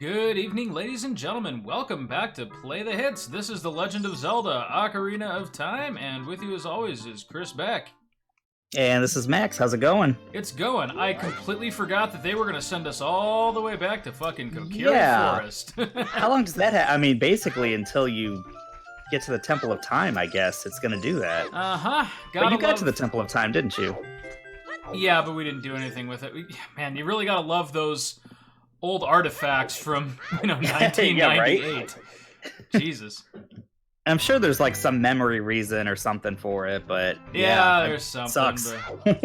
Good evening, ladies and gentlemen. Welcome back to Play the Hits. This is The Legend of Zelda, Ocarina of Time, and with you as always is Chris Beck. And this is Max. How's it going? It's going. I completely forgot that they were going to send us all the way back to fucking Kokiri Forest. How long does that I mean, basically until you get to the Temple of Time, I guess it's going to do that. Uh-huh. But you got to the Temple of Time, didn't you? Yeah, but we didn't do anything with it. Man, you really got to love those old artifacts from, 1998. Yeah, right? Jesus. I'm sure there's like some memory reason or something for it, but yeah there's something. Sucks. But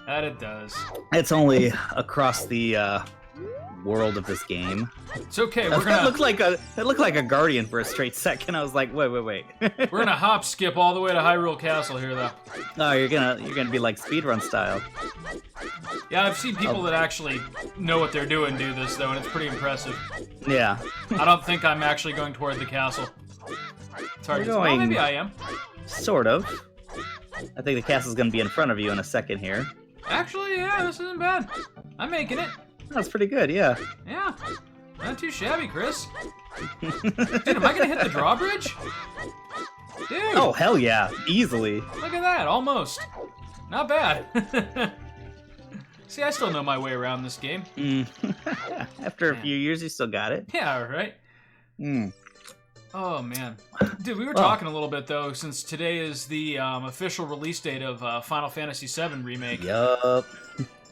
that it does. It's only across the world of this game. It's okay. We're gonna. It looked like a guardian for a straight second. I was like, wait. We're gonna hop skip all the way to Hyrule Castle here, though. Oh, you're gonna be like speedrun style. Yeah, I've seen people that actually know what they're doing do this though, and it's pretty impressive. Yeah. I don't think I'm actually going toward the castle. It's hard to going, well, maybe I am. Sort of. I think the castle's gonna be in front of you in a second here. Actually, yeah, this isn't bad. I'm making it. That's pretty good, yeah. Yeah. Not too shabby, Chris. Dude, am I gonna hit the drawbridge? Dude! Oh, hell yeah. Easily. Look at that, almost. Not bad. See, I still know my way around this game. After a few years, you still got it. Yeah, right? Mm. Oh, man. Dude, we were talking a little bit, though, since today is the official release date of Final Fantasy VII Remake. Yup.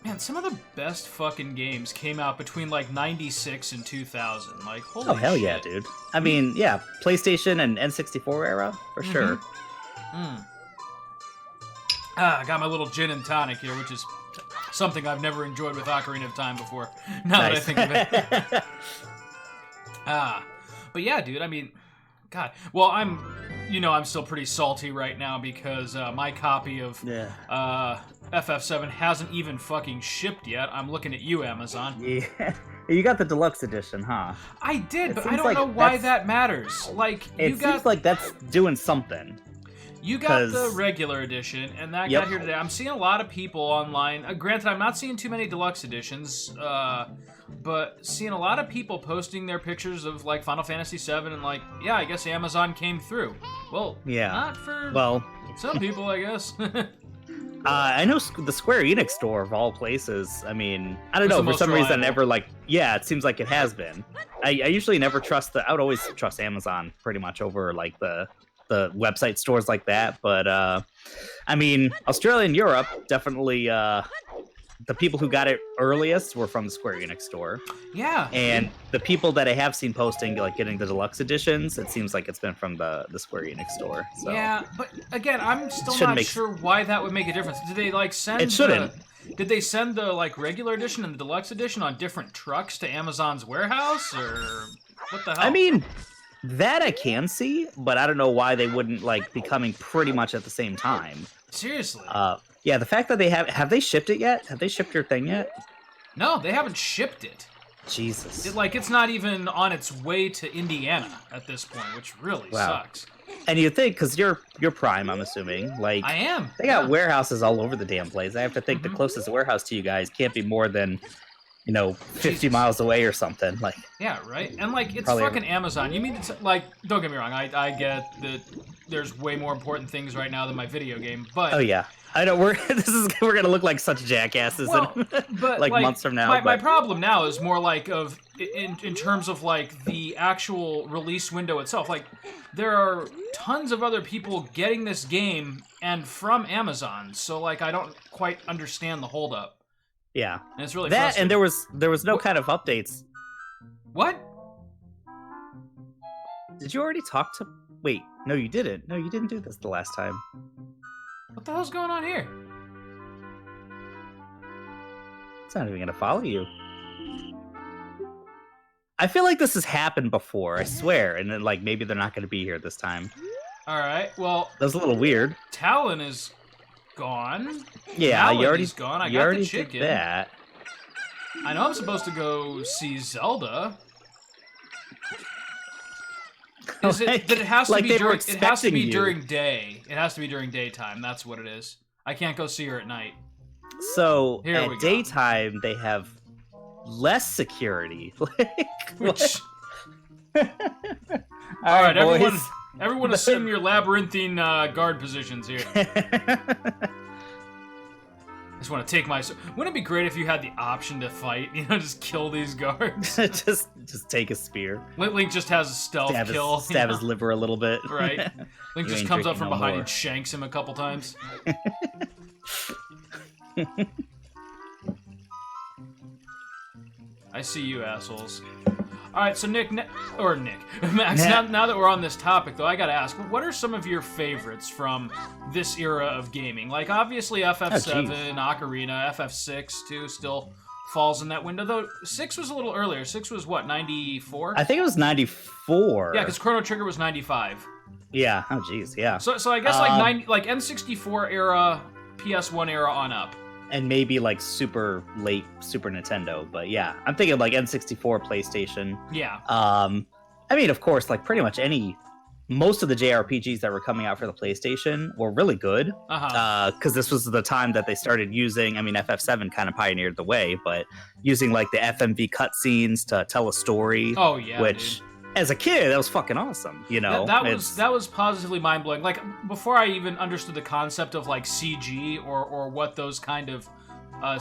Man, some of the best fucking games came out between, like, 96 and 2000. Like, holy shit. Oh, hell yeah, dude. I mean, yeah, PlayStation and N64 era, for sure. I got my little gin and tonic here, which is something I've never enjoyed with Ocarina of Time before, now that I think of it. But yeah, dude, I mean, God. Well, I'm still pretty salty right now because my copy of FF7 hasn't even fucking shipped yet. I'm looking at you, Amazon. Yeah. You got the deluxe edition, huh? I did, but I don't know why that matters. Like, it seems like that's doing something. You got the regular edition, and that got here today. I'm seeing a lot of people online. Granted, I'm not seeing too many deluxe editions, but seeing a lot of people posting their pictures of, like, Final Fantasy VII, and, like, yeah, I guess Amazon came through. Well, not for some people, I guess. I know the Square Enix store, of all places. I mean, I don't know, for some reason, I never, it seems like it has been. I usually never trust I would always trust Amazon, pretty much, over, like, the website stores like that, but I mean, Australia and Europe definitely the people who got it earliest were from the Square Enix store. Yeah. And the people that I have seen posting, like, getting the deluxe editions, it seems like it's been from the Square Enix store. So. Yeah, but again, I'm still not sure why that would make a difference. Did they, like, send It shouldn't. Did they send the, like, regular edition and the deluxe edition on different trucks to Amazon's warehouse, or what the hell? I mean, that I can see, but I don't know why they wouldn't, like, be coming pretty much at the same time. Seriously? Yeah, the fact that they have they shipped it yet? Have they shipped your thing yet? No, they haven't shipped it. Jesus. It's not even on its way to Indiana at this point, which really sucks. And you think, because you're Prime, I'm assuming, like, I am. They got warehouses all over the damn place. I have to think the closest warehouse to you guys can't be more than 50 miles away or something. Like, yeah, right. And like, it's fucking Amazon. You mean like, don't get me wrong. I get that there's way more important things right now than my video game. But oh yeah, I know we're gonna look like such jackasses but like months from now. My problem now is more like in terms of like the actual release window itself. Like, there are tons of other people getting this game and from Amazon. So like, I don't quite understand the holdup. Yeah, and it's really that, and there was no kind of updates. What? Did you already talk to? Wait, no, you didn't. No, you didn't do this the last time. What the hell's going on here? It's not even gonna follow you. I feel like this has happened before. I swear, and then like maybe they're not gonna be here this time. All right. Well, that was a little weird. Talon is gone. Yeah, you already gone. I you got already the chicken. Did that. I know I'm supposed to go see Zelda. Is it that it has to be during? It has to be during day. It has to be during daytime. That's what it is. I can't go see her at night. So at daytime they have less security. Which... All right, boys. everyone assume your labyrinthine guard positions here. I just want to take my... Wouldn't it be great if you had the option to fight? You know, just kill these guards. just take a spear. Link just has a stealth kill. Stab his liver a little bit. Right. Link just comes up from behind and shanks him a couple times. I see you assholes. All right, so Max. Now that we're on this topic, though, I gotta ask, what are some of your favorites from this era of gaming? Like, obviously, FF7, Ocarina, FF6 too, still falls in that window. Though 6 was a little earlier. 6 was what, 94? I think it was 94. Yeah, because Chrono Trigger was 95. Yeah. Oh, jeez. Yeah. So I guess like N64 era, PS1 era on up. And maybe like super late Super Nintendo, but yeah, I'm thinking like N64, PlayStation. Yeah. I mean, of course, like pretty much most of the JRPGs that were coming out for the PlayStation were really good. Because this was the time that they started using. I mean, FF7 kind of pioneered the way, but using like the FMV cutscenes to tell a story. Oh yeah, which. Dude. As a kid, that was fucking awesome, you know? That was positively mind-blowing. Like, before I even understood the concept of, like, CG or what those kind of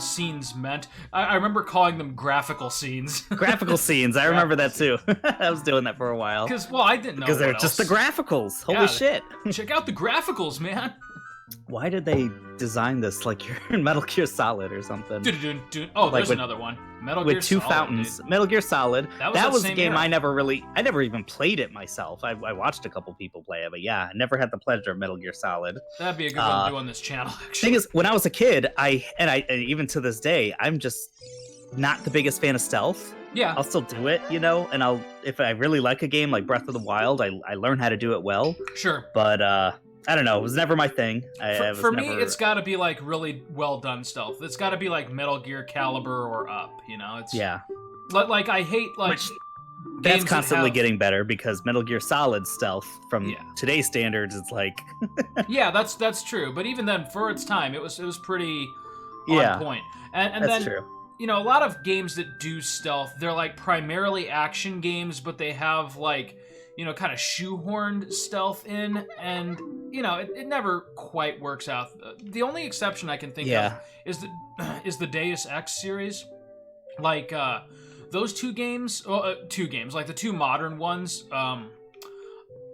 scenes meant, I remember calling them graphical scenes. Graphical scenes, I remember that too. I was doing that for a while. Because, well, I didn't know because they're just the graphicals. Holy shit. Check out the graphicals, man. Why did they design this like you're in Metal Gear Solid or something? Oh, like there's another one. Metal Gear with two Solid, fountains. Dude. Metal Gear Solid. That was a game era. I never even played it myself. I watched a couple people play it, but yeah, I never had the pleasure of Metal Gear Solid. That'd be a good one to do on this channel, actually. Thing is, when I was a kid, I even to this day, I'm just not the biggest fan of stealth. Yeah. I'll still do it, you know, and if I really like a game like Breath of the Wild, I learn how to do it well. Sure. But I don't know. It was never my thing. For me, it's got to be like really well done stealth. It's got to be like Metal Gear Caliber or up. You know, it's Like I hate like that's constantly getting better because Metal Gear Solid stealth from today's standards, it's like yeah, that's true. But even then, for its time, it was pretty on point. And that's then true. You know, a lot of games that do stealth, they're like primarily action games, but they have like, you know, kind of shoehorned stealth in, and you know, it never quite works out. The only exception I can think of is the Deus Ex series. Like those two games, like the two modern ones,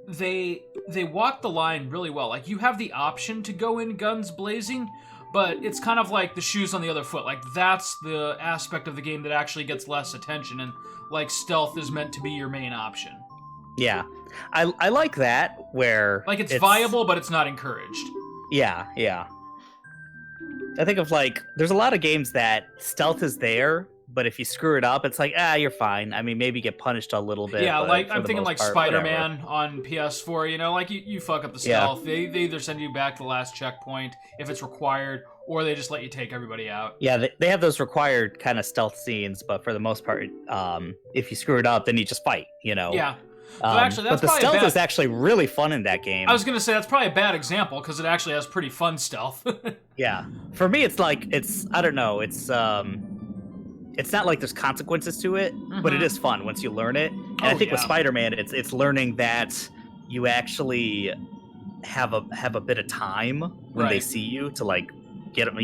they walk the line really well. Like you have the option to go in guns blazing, but it's kind of like the shoes on the other foot. Like that's the aspect of the game that actually gets less attention, and like stealth is meant to be your main option. Yeah, I like that where like it's viable, but it's not encouraged. Yeah. I think of like there's a lot of games that stealth is there, but if you screw it up, it's like you're fine. I mean, maybe get punished a little bit. Yeah, like I'm thinking like Spider-Man on PS4. You know, like you fuck up the stealth, they either send you back to the last checkpoint if it's required, or they just let you take everybody out. Yeah, they have those required kind of stealth scenes, but for the most part, if you screw it up, then you just fight. You know. Yeah. Actually, that's but the stealth is actually really fun in that game. I was gonna say that's probably a bad example because it actually has pretty fun stealth. Yeah, for me, it's like I don't know, it's not like there's consequences to it, but it is fun once you learn it. And I think with Spider-Man, it's learning that you actually have a bit of time when they see you to like get them,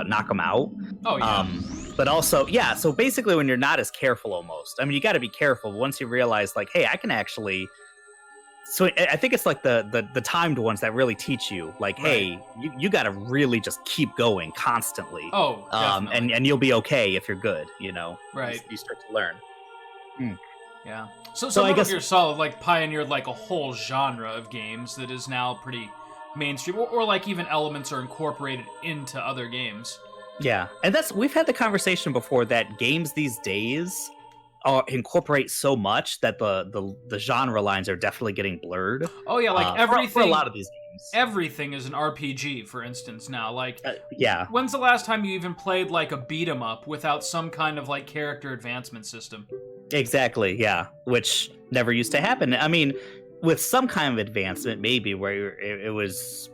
knock them out. Oh yeah. But also, so basically when you're not as careful almost, I mean, you got to be careful once you realize like, hey, I can actually, so I think it's like the timed ones that really teach you like, hey, you got to really just keep going constantly. Oh, definitely. And you'll be okay if you're good, you know? Right. You start to learn. Yeah. So I guess Metal Gear Solid like pioneered like a whole genre of games that is now pretty mainstream, or like even elements are incorporated into other games. Yeah, and we've had the conversation before that games these days incorporate so much that the genre lines are definitely getting blurred. Oh yeah, like everything for a lot of these games. Everything is an RPG, for instance. Now, like, when's the last time you even played like a beat 'em up without some kind of like character advancement system? Exactly. Yeah, which never used to happen. I mean, with some kind of advancement, maybe where it was.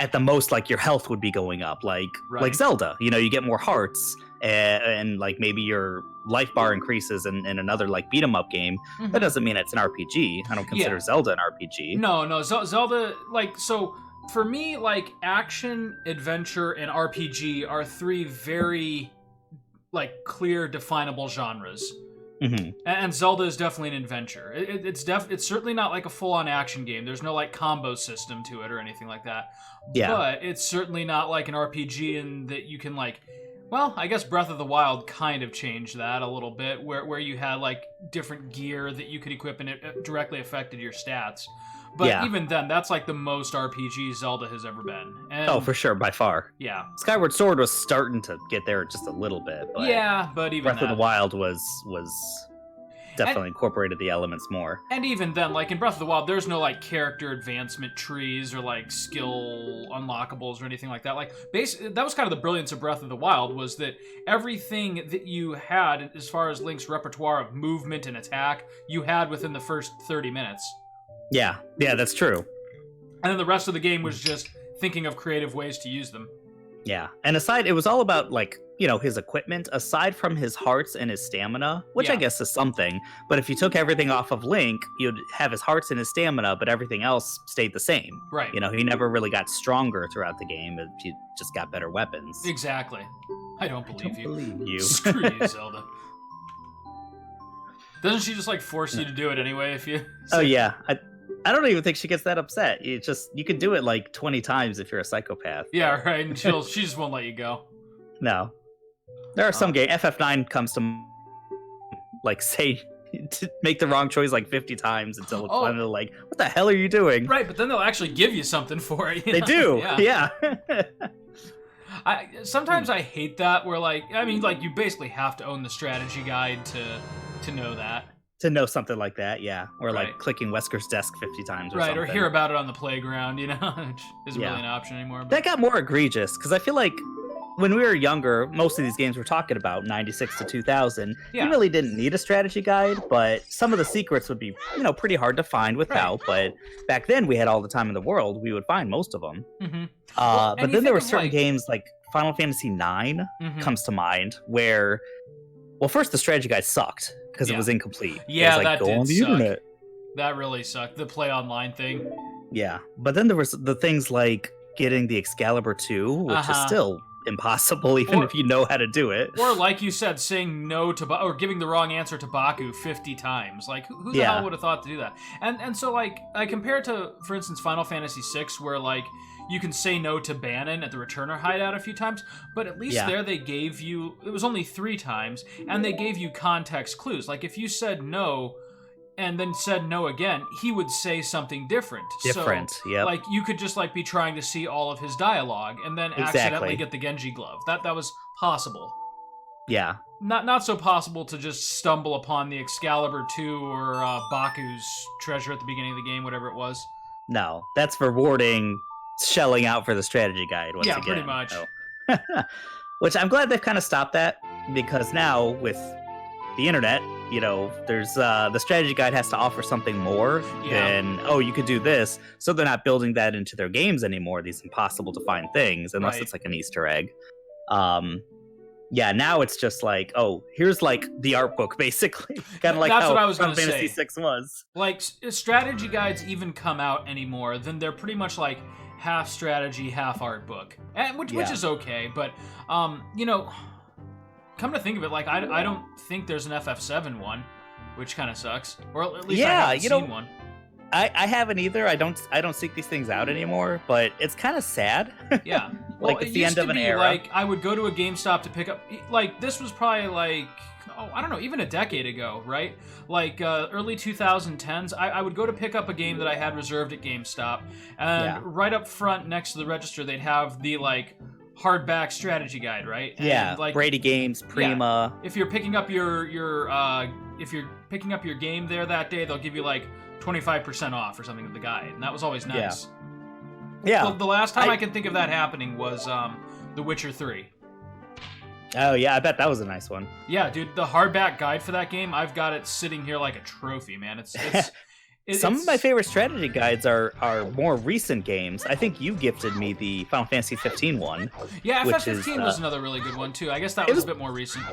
at the most, like your health would be going up, like Zelda. You know, you get more hearts, and like maybe your life bar increases in another like beat 'em up game. That doesn't mean it's an RPG. I don't consider Zelda an RPG. No, Zelda, like, so for me, like, action, adventure, and RPG are three very like clear, definable genres. And Zelda is definitely an adventure. It's certainly not like a full-on action game. There's no like combo system to it or anything like that. Yeah. But it's certainly not like an RPG in that you can like. Well, I guess Breath of the Wild kind of changed that a little bit, where you had like different gear that you could equip and it directly affected your stats. But even then, that's like the most RPG Zelda has ever been. And, for sure, by far. Yeah. Skyward Sword was starting to get there just a little bit. But but even Breath of the Wild was definitely incorporated the elements more. And even then, like in Breath of the Wild, there's no like character advancement trees or like skill unlockables or anything like that. Like that was kind of the brilliance of Breath of the Wild, was that everything that you had as far as Link's repertoire of movement and attack, you had within the first 30 minutes. Yeah, that's true. And then the rest of the game was just thinking of creative ways to use them. Yeah, and it was all about, like, you know, his equipment, aside from his hearts and his stamina, which I guess is something. But if you took everything off of Link, you'd have his hearts and his stamina, but everything else stayed the same. Right. You know, he never really got stronger throughout the game. He just got better weapons. Exactly. I don't believe you. Screw you, Zelda. Doesn't she just, like, force you to do it anyway if you... Oh, yeah. I don't even think she gets that upset. You can do it like 20 times if you're a psychopath. Yeah, right. And she just won't let you go. No. There are some games. FF9 comes to like say to make the wrong choice like 50 times until it's finally like, what the hell are you doing? Right, but then they'll actually give you something for it. They do. Yeah. Sometimes I hate that where like, I mean, like you basically have to own the strategy guide to know that. To know something like that, yeah. Or like clicking Wesker's desk 50 times or something. Right, or hear about it on the playground, you know, which isn't really an option anymore. But... That got more egregious, because I feel like when we were younger, most of these games we're talking about, 96 to 2000, you really didn't need a strategy guide, but some of the secrets would be, you know, pretty hard to find without, but back then we had all the time in the world, we would find most of them. But then there were certain games like Final Fantasy IX comes to mind, where, well, first the strategy guide sucked, because it was incomplete. Yeah, it was like, that go on the internet. That really sucked. The play online thing. Yeah, but then there was the things like getting the Excalibur 2, which is still impossible, even if you know how to do it. Or like you said, saying no to or giving the wrong answer to Baku 50 times. Like, who the hell would have thought to do that? And so, like, I compare it to, for instance, Final Fantasy VI, where, like, you can say no to Banon at the Returner hideout a few times, but at least there they gave you, it was only 3 times, and they gave you context clues. Like, if you said no, and then said no again, he would say something different. So, like, you could just, like, be trying to see all of his dialogue, and then accidentally get the Genji glove. That was possible. Yeah. Not so possible to just stumble upon the Excalibur 2 or Baku's treasure at the beginning of the game, whatever it was. No, that's rewarding shelling out for the strategy guide once again. Pretty much. So. Which I'm glad they've kind of stopped that, because now with the internet, you know, there's the strategy guide has to offer something more than, you could do this. So they're not building that into their games anymore, these impossible to find things, unless it's like an Easter egg. Now it's just like, here's like the art book, basically. Kind of like that's how what I was Final gonna Fantasy say. 6 was. Like, strategy guides even come out anymore, then they're pretty much like half strategy, half art book, which is okay. But you know, come to think of it, like I don't think there's an FF7 one, which kind of sucks. Or at least I haven't seen one. I haven't either. I don't seek these things out anymore, but it's kind of sad. Yeah. Like, well, it's the end of an era. Like, I would go to a GameStop to pick up, like, this was probably like, I don't know, even a decade ago, right? Like, early 2010s, I would go to pick up a game that I had reserved at GameStop, and right up front next to the register, they'd have the, like, hardback strategy guide, right? And, like, Brady Games, Prima. If you're picking up your game there that day, they'll give you, like, 25% off or something of the guide, and that was always nice. Yeah. The last time I can think of that happening was The Witcher 3. Oh, yeah, I bet that was a nice one. Yeah, dude, the hardback guide for that game, I've got it sitting here like a trophy, man. It's Some of my favorite strategy guides are more recent games. I think you gifted me the Final Fantasy 15 one. Yeah, FF15 was another really good one too. I guess that was a bit more recent.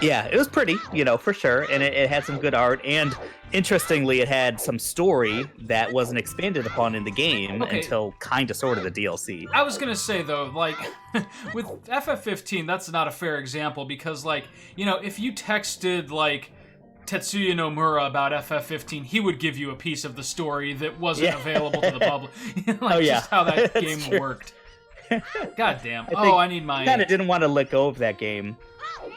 Yeah, it was pretty, for sure, and it had some good art, and interestingly, it had some story that wasn't expanded upon in the game until kind of sort of the DLC. I was gonna say though, like with FF15, that's not a fair example because, like, if you texted like Tetsuya Nomura about FF15, he would give you a piece of the story that wasn't available to the public. Just how that game worked. God damn. I need my... I kind of didn't want to let go of that game.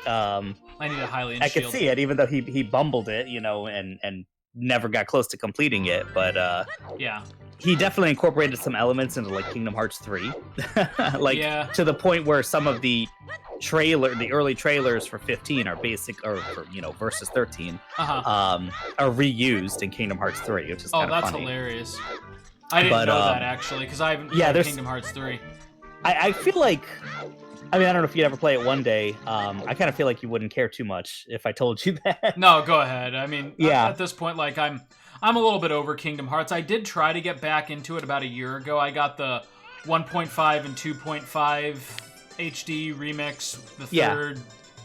I need a Hylian I shield. could see it, even though he bumbled it, and never got close to completing it, but yeah. He definitely incorporated some elements into like Kingdom Hearts 3. To the point where some of the early trailers for 15 are versus 13 are reused in Kingdom Hearts 3, which is kind of funny. That's hilarious. I didn't know that actually, because I haven't played Kingdom Hearts 3. I feel like, I don't know if you'd ever play it one day. I kind of feel like you wouldn't care too much if I told you that. No, go ahead. At this point, like I'm a little bit over Kingdom Hearts. I did try to get back into it about a year ago. I got the 1.5 and 2.5 HD remix, the third,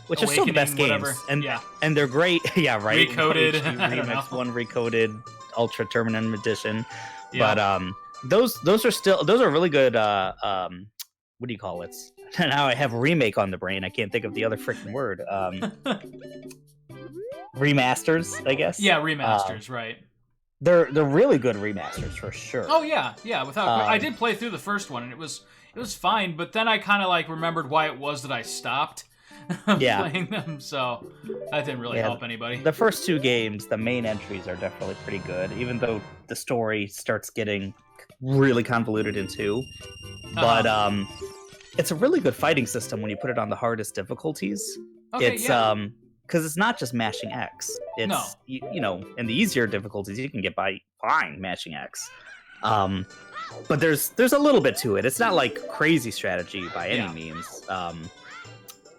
which are still the best games, and they're great. Yeah, right. Recoded HD remix, one recoded Ultra Terminum Edition, but those are really good. What do you call it? Now I have remake on the brain. I can't think of the other freaking word. Remasters, I guess. Yeah, remasters, right. They're really good remasters for sure. Oh yeah, without I did play through the first one and it was fine, but then I kind of like remembered why it was that I stopped playing them, so that didn't really help anybody. The first two games, the main entries are definitely pretty good, even though the story starts getting really convoluted in 2. But it's a really good fighting system when you put it on the hardest difficulties. It's because it's not just mashing X. It's in the easier difficulties you can get by fine mashing X. But there's a little bit to it. It's not like crazy strategy by any means.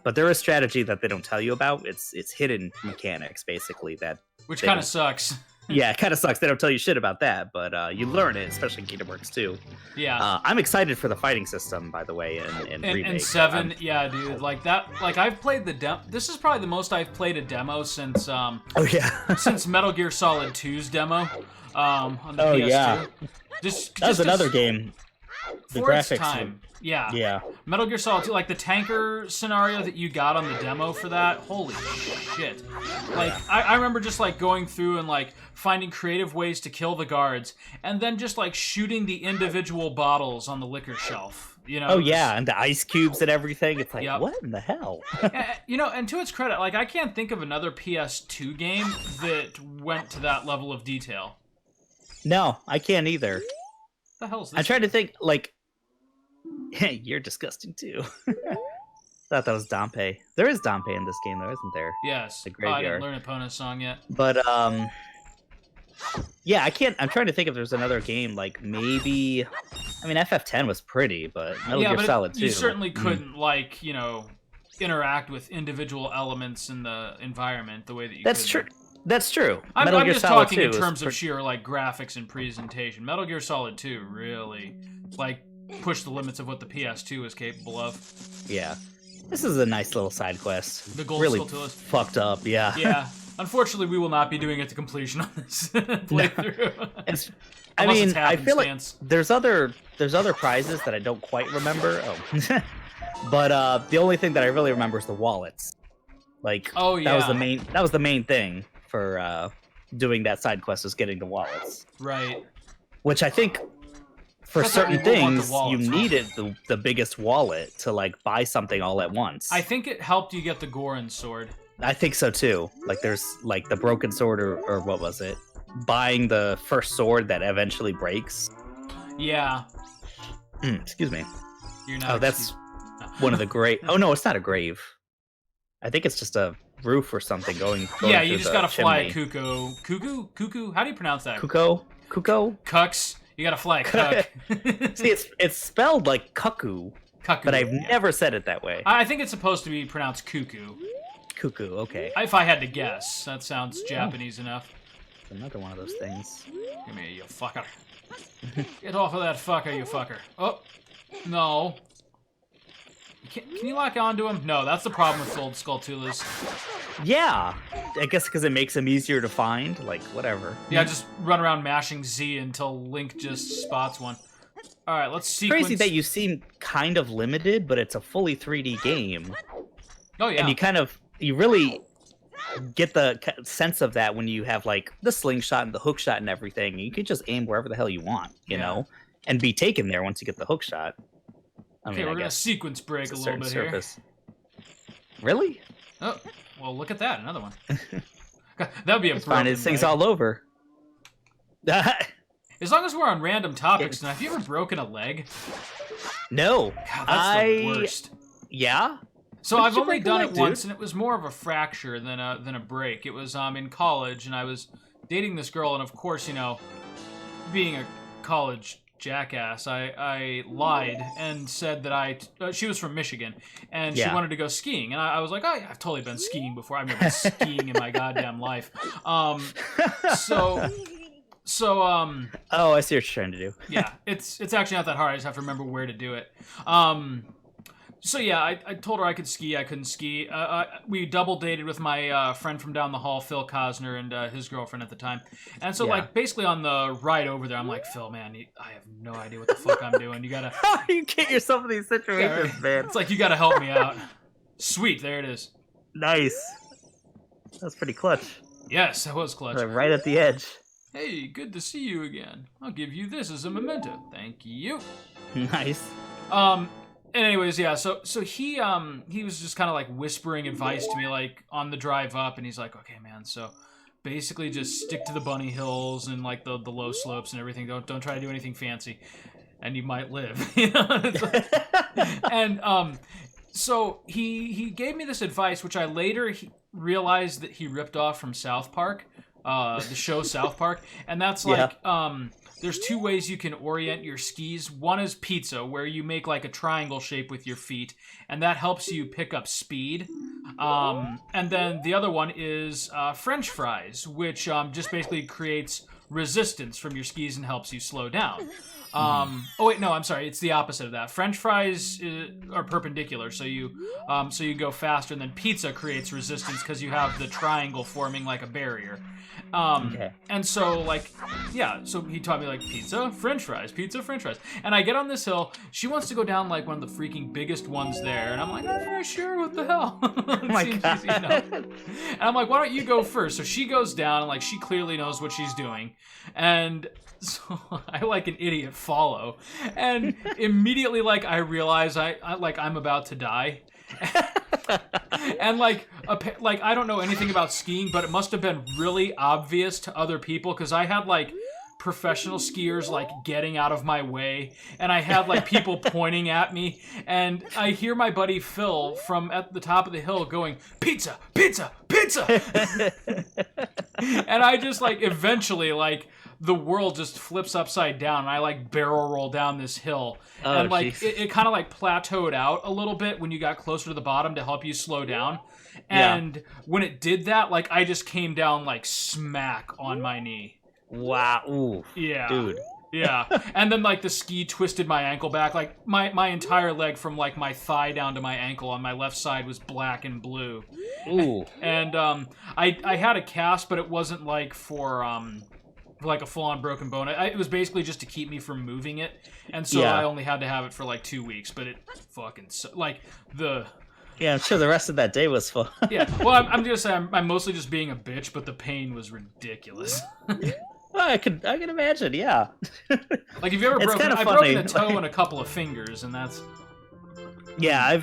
But there is strategy that they don't tell you about. It's hidden mechanics basically which kind of sucks. Yeah, it kind of sucks. They don't tell you shit about that, but you learn it, especially in Kingdom Hearts 2. Yeah. I'm excited for the fighting system, by the way, in Remake. And 7, dude, like that. Like I've played the demo. This is probably the most I've played a demo since. Since Metal Gear Solid 2's demo, on the PS2. Yeah. Just another game. The graphics. Time. Yeah. Metal Gear Solid 2, like the tanker scenario that you got on the demo for that, holy shit. Like, I remember just like going through and like finding creative ways to kill the guards, and then just like shooting the individual bottles on the liquor shelf. And the ice cubes and everything. It's like, what in the hell? And to its credit, like I can't think of another PS2 game that went to that level of detail. No, I can't either. The hell's this? I'm trying to think, like, hey, you're disgusting too. Thought that was Dompe. There is Dompe in this game, though, isn't there? Yes. The graveyard. I didn't learn Epona's song yet. But I can't. I'm trying to think if there's another game, like maybe. FF10 was pretty, but Metal Gear Solid 2. You certainly couldn't, like, interact with individual elements in the environment the way that you. That's true. That's true. I'm just talking in terms of sheer like graphics and presentation. Metal Gear Solid 2 really like pushed the limits of what the PS2 is capable of. Yeah, this is a nice little side quest. The gold really still to us. Fucked up. Yeah. Yeah. Unfortunately, we will not be doing it to completion on this playthrough. I feel like there's other prizes that I don't quite remember. But the only thing that I really remember is the wallets. Like, that was the main thing for doing that side quest, was getting the wallets. Right. Which I think for certain things you needed the biggest wallet to like buy something all at once. I think it helped you get the Goron sword. I think so too. Like there's like the broken sword or what was it? Buying the first sword that eventually breaks. Yeah. Excuse me. You're not. That's one of the great. Oh no, it's not a grave. I think it's just a roof or something going yeah, you just gotta fly a cuckoo. Cuckoo? How do you pronounce that? Cuckoo? Cucks. You gotta fly a cuck. See, it's spelled like cuckoo. But I've never said it that way. I think it's supposed to be pronounced cuckoo. Cuckoo, okay. If I had to guess. That sounds Japanese enough. Another one of those things. Give me, you fucker. Get off of that fucker, you fucker. Oh, no. Can you lock onto him? No, that's the problem with gold Skulltulas. Yeah, I guess because it makes them easier to find. Like, whatever. Yeah, just run around mashing Z until Link just spots one. All right, let's sequence. Crazy that you seem kind of limited, but it's a fully 3D game. Oh yeah. And you really get the sense of that when you have like the slingshot and the hook shot and everything. You can just aim wherever the hell you want, you know, and be taken there once you get the hook shot. Okay, we're gonna sequence break a little bit here. Really? Oh, well, look at that, another one. That'd be a fine. This thing's all over. As long as we're on random topics, now, have you ever broken a leg? No. God, that's the worst. Yeah? So I've only done it once, and it was more of a fracture than a break. It was in college, and I was dating this girl, and of course, you know, being a college jackass, I lied and said that she was from Michigan, and she wanted to go skiing, and I was like, oh yeah, I've totally been skiing before. I've never been skiing in my goddamn life. So oh, I see what you're trying to do. Yeah, it's actually not that hard. I just have to remember where to do it. So yeah, I told her I could ski. I couldn't ski. We double dated with my friend from down the hall, Phil Cosner, and his girlfriend at the time. And so like basically on the ride over there, I'm like, Phil, man, I have no idea what the fuck I'm doing. You gotta you get yourself in these situations, man. It's like you gotta help me out. Sweet, there it is. Nice. That's pretty clutch. Yes, that was clutch. Right at the edge. Hey, good to see you again. I'll give you this as a memento. Thank you. Nice. And anyways, yeah, so he was just kind of like whispering advice to me like on the drive up, and he's like, okay, man, so basically just stick to the bunny hills and like the low slopes and everything. Don't try to do anything fancy, and you might live. You know? And so he gave me this advice, which I later realized that he ripped off from South Park. The show South Park, and that's like there's two ways you can orient your skis. One is pizza, where you make like a triangle shape with your feet, and that helps you pick up speed. And then the other one is French fries, which just basically creates resistance from your skis and helps you slow down. Oh wait, no, I'm sorry. It's the opposite of that. French fries are perpendicular, so you go faster, and then pizza creates resistance because you have the triangle forming like a barrier. And so like, yeah, so he taught me like pizza, French fries, and I get on this hill. She wants to go down like one of the freaking biggest ones there, and I'm like, oh, sure, what the hell? Oh my God. Easy enough. And I'm like, why don't you go first? So she goes down, and like she clearly knows what she's doing, and so I like an idiot follow, and immediately like I realize I'm about to die. And like I don't know anything about skiing, but it must have been really obvious to other people because I had like professional skiers like getting out of my way, and I had like people pointing at me, and I hear my buddy Phil from at the top of the hill going, pizza, pizza, pizza. And I just like eventually like the world just flips upside down, and I like barrel roll down this hill. And like it kind of like plateaued out a little bit when you got closer to the bottom to help you slow down. And when it did that, like I just came down like smack on my knee. Wow. Ooh. Yeah. Dude. Yeah. And then like the ski twisted my ankle back. Like my entire leg from like my thigh down to my ankle on my left side was black and blue. Ooh. And I had a cast, but it wasn't like for like a full-on broken bone. It was basically just to keep me from moving it, and so I only had to have it for like 2 weeks. But it fucking yeah, I'm sure the rest of that day was fun. Yeah, well, I'm gonna say I'm mostly just being a bitch, but the pain was ridiculous. I can imagine, yeah. Like, have you ever broken? I've broken a toe and a couple of fingers, and that's. Yeah,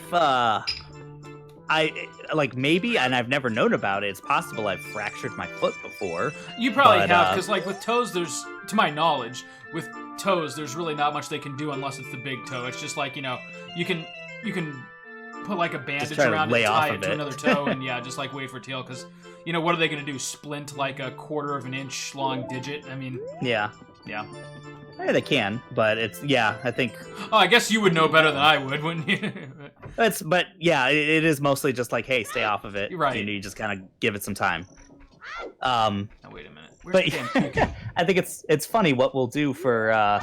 I like maybe, and I've never known about it. It's possible I've fractured my foot before. You probably have, because like with toes, there's, to my knowledge, with toes, there's really not much they can do unless it's the big toe. It's just like, you know, you can put like a bandage around it, tie it to another toe, and just like wait for it to heal. Because you know what are they going to do? Splint like a 1/4 of an inch long digit? I mean, yeah. Yeah, they can, but it's I think. Oh, I guess you would know better than I would, wouldn't you? But it is mostly just like, hey, stay off of it. Right. You just kind of give it some time. Oh, wait a minute. Where's But the damn puking? I think it's funny what we'll do for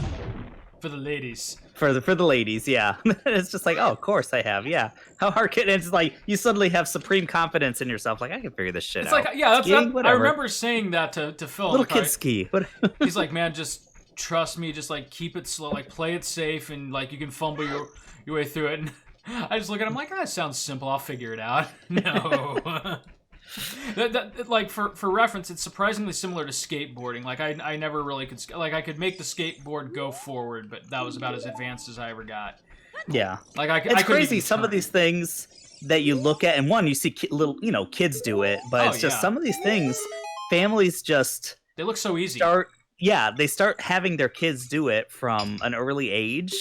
the ladies. For the ladies, yeah. It's just like, oh, of course I have, yeah. How hard can it's like you suddenly have supreme confidence in yourself, like I can figure this shit it's out. Like, yeah, Skiing, I remember saying that to Phil. Little kid ski. He's like, man, just trust me, just like keep it slow, like play it safe, and like you can fumble your way through it. And I just look at him like, that sounds simple. I'll figure it out. No. Like for reference, it's surprisingly similar to skateboarding. Like I never really could I could make the skateboard go forward, but that was about as advanced as I ever got. Yeah, like it's crazy. Some of these things that you look at, and one you see little kids do it, but it's just some of these things families just they look so easy. They start having their kids do it from an early age.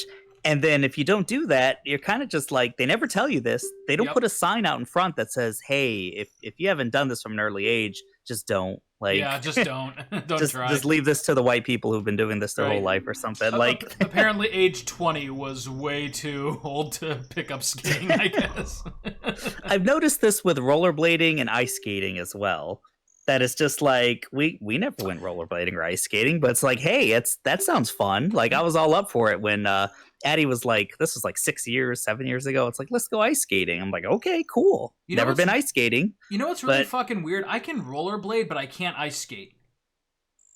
And then if you don't do that, you're kind of just like, they never tell you this. They don't put a sign out in front that says, hey, if you haven't done this from an early age, just don't. Like, yeah, just don't. Don't try. Just leave this to the white people who've been doing this their whole life or something. Like, apparently age 20 was way too old to pick up skating, I guess. I've noticed this with rollerblading and ice skating as well. That it's just like, we never went rollerblading or ice skating, but it's like, hey, that sounds fun. Like, I was all up for it when Addie was like, this was like 7 years ago. It's like, let's go ice skating. I'm like, okay, cool. Never been ice skating. You know what's really fucking weird? I can rollerblade, but I can't ice skate.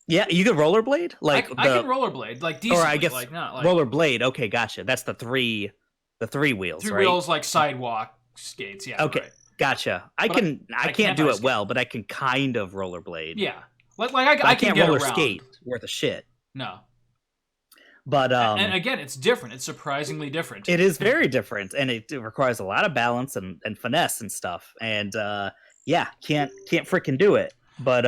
Yeah, you can rollerblade? Like I can rollerblade, like decently. Or I guess like, not like rollerblade. Okay, gotcha. That's the three wheels, right? 3 wheels, like sidewalk skates. Yeah. Okay. Right. Gotcha. I can't do it well, but I can kind of rollerblade. Yeah, I can't get roller around. skate worth a shit. No. But and again, it's different. It's surprisingly different. It is very different, and it requires a lot of balance and finesse and stuff. And can't freaking do it. But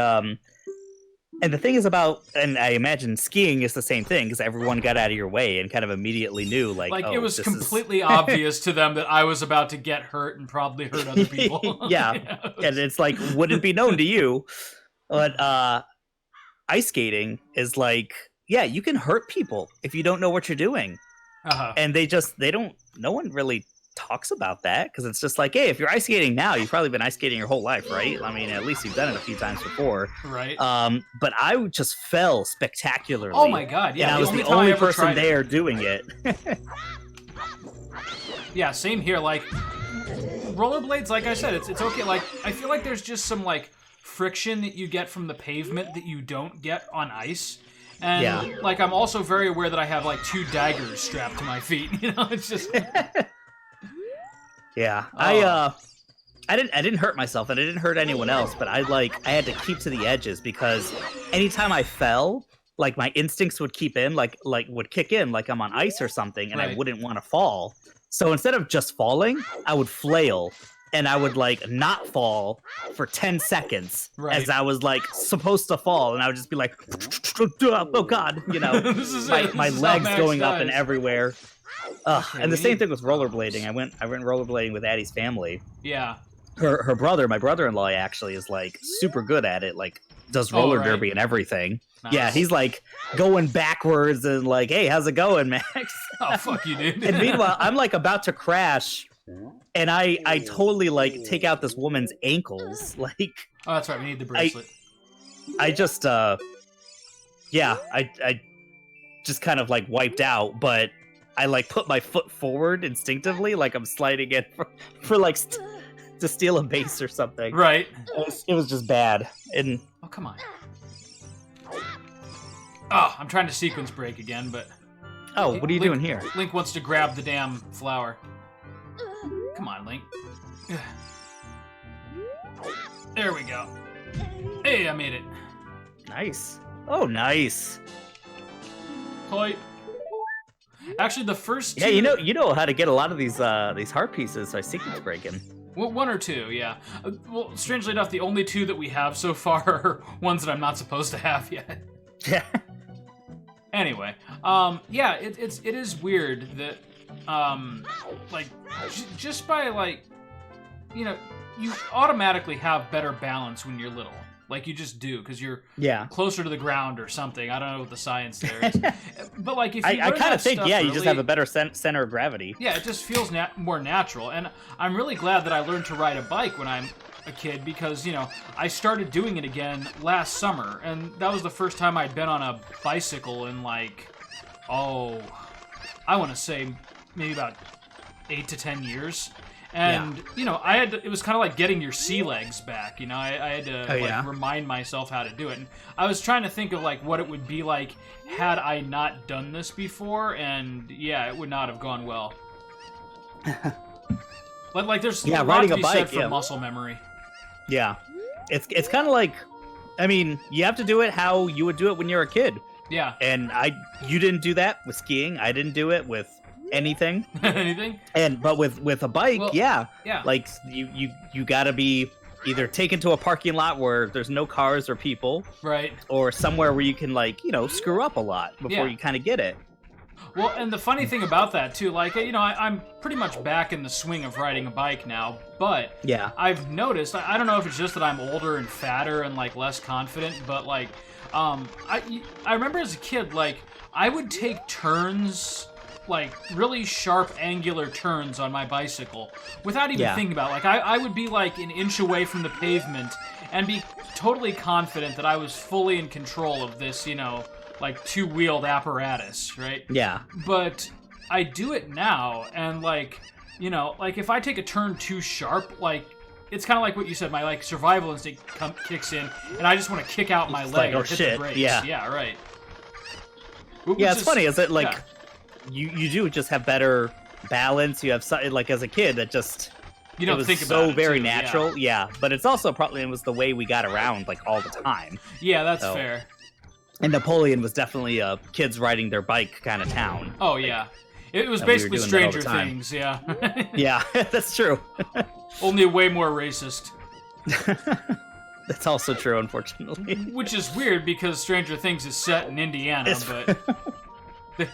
and the thing is about, and I imagine skiing is the same thing because everyone got out of your way and kind of immediately knew, like oh, it was completely obvious to them that I was about to get hurt and probably hurt other people. Yeah, and it's like wouldn't be known to you, but ice skating is like, yeah, you can hurt people if you don't know what you're doing, and no one really talks about that because it's just like, hey, if you're ice skating now, you've probably been ice skating your whole life, right? I mean, at least you've done it a few times before, right? But I just fell spectacularly. Oh my god, yeah! And I was the only person there doing it. Yeah, same here. Like rollerblades, like I said, it's okay. Like I feel like there's just some like friction that you get from the pavement that you don't get on ice. And like I'm also very aware that I have like 2 daggers strapped to my feet. You know, it's just. Yeah, I didn't hurt myself and I didn't hurt anyone else, but I had to keep to the edges because anytime I fell, like my instincts would kick in, like I'm on ice or something, and I wouldn't want to fall. So instead of just falling, I would flail and I would like not fall for 10 seconds as I was like supposed to fall, and I would just be like, oh god, you know, my legs going up and everywhere. And the same thing with rollerblading. I went rollerblading with Addie's family. Yeah. Her brother, my brother-in-law, actually is like super good at it. Like does roller derby and everything. Nice. Yeah, he's like going backwards and like, hey, how's it going, Max? Oh, fuck you, dude. And meanwhile, I'm like about to crash, and I totally like take out this woman's ankles. Like, oh, that's right. We need the bracelet. I just I just kind of like wiped out, but I like put my foot forward instinctively, like I'm sliding in for like to steal a base or something. Right. It was just bad. And oh, come on. Oh, I'm trying to sequence break again, but. Oh, what are you doing here? Link wants to grab the damn flower. Come on, Link. There we go. Hey, I made it. Nice. Oh, nice. Koi. Actually, the first two... Yeah, you know how to get a lot of these heart pieces by sequence breaking. Well, 1 or 2, yeah. Well, strangely enough, the only 2 that we have so far are ones that I'm not supposed to have yet. Yeah. Anyway, yeah, it is weird that, like, just by, like, you know, you automatically have better balance when you're little. Like, you just do, because you're closer to the ground or something. I don't know what the science there is. But, like, if you I kind of think, early, you just have a better center of gravity. Yeah, it just feels more natural. And I'm really glad that I learned to ride a bike when I'm a kid because, you know, I started doing it again last summer, and that was the first time I'd been on a bicycle in, like, I want to say maybe about 8 to 10 years. And, you know, it was kind of like getting your sea legs back, you know, I had to remind myself how to do it. And I was trying to think of, like, what it would be like had I not done this before, and, yeah, it would not have gone well. But, like, there's a lot to be said for muscle memory. Yeah. It's kind of like, I mean, you have to do it how you would do it when you're a kid. Yeah. And you didn't do that with skiing. I didn't do it with anything. But with a bike, yeah. Like you gotta be either taken to a parking lot where there's no cars or people, right, or somewhere where you can, like, you know, screw up a lot before you kind of get it. Well, and the funny thing about that too, like, you know, I'm pretty much back in the swing of riding a bike now, but I've noticed, I don't know if it's just that I'm older and fatter and, like, less confident, but, like, I remember as a kid, like, I would take turns, like, really sharp angular turns on my bicycle without even thinking about it. Like, I would be, like, an inch away from the pavement and be totally confident that I was fully in control of this, you know, like, two-wheeled apparatus, right? Yeah. But I do it now, and, like, you know, like, if I take a turn too sharp, like, it's kind of like what you said, my, like, survival instinct kicks in, and I just want to kick out my leg or hit the brakes. Yeah, right. It's funny, is it, like, you do just have better balance, you have, like, as a kid, that just... You don't think about it. It was so very natural, but it's also probably, it was the way we got around, like, all the time. Yeah, that's fair. And Napoleon was definitely a kids riding their bike kind of town. Oh, yeah. It was basically Stranger Things, yeah. Yeah, that's true. Only way more racist. That's also true, unfortunately. Which is weird, because Stranger Things is set in Indiana, but...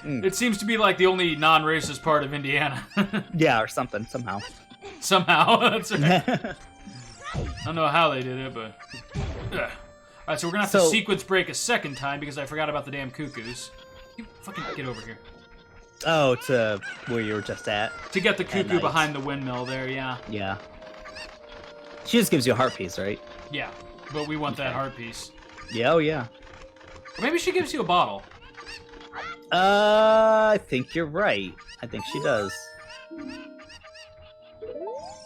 It seems to be, like, the only non-racist part of Indiana. Yeah, or something, somehow. Somehow, that's right. I don't know how they did it, but... Alright, so we're gonna have to sequence break a second time because I forgot about the damn cuckoos. You fucking get over here. Oh, to where you were just at? To get the cuckoo behind the windmill there, yeah. Yeah. She just gives you a heart piece, right? Yeah, but we want that heart piece. Yeah, oh yeah. Or maybe she gives you a bottle. I think you're right. I think she does.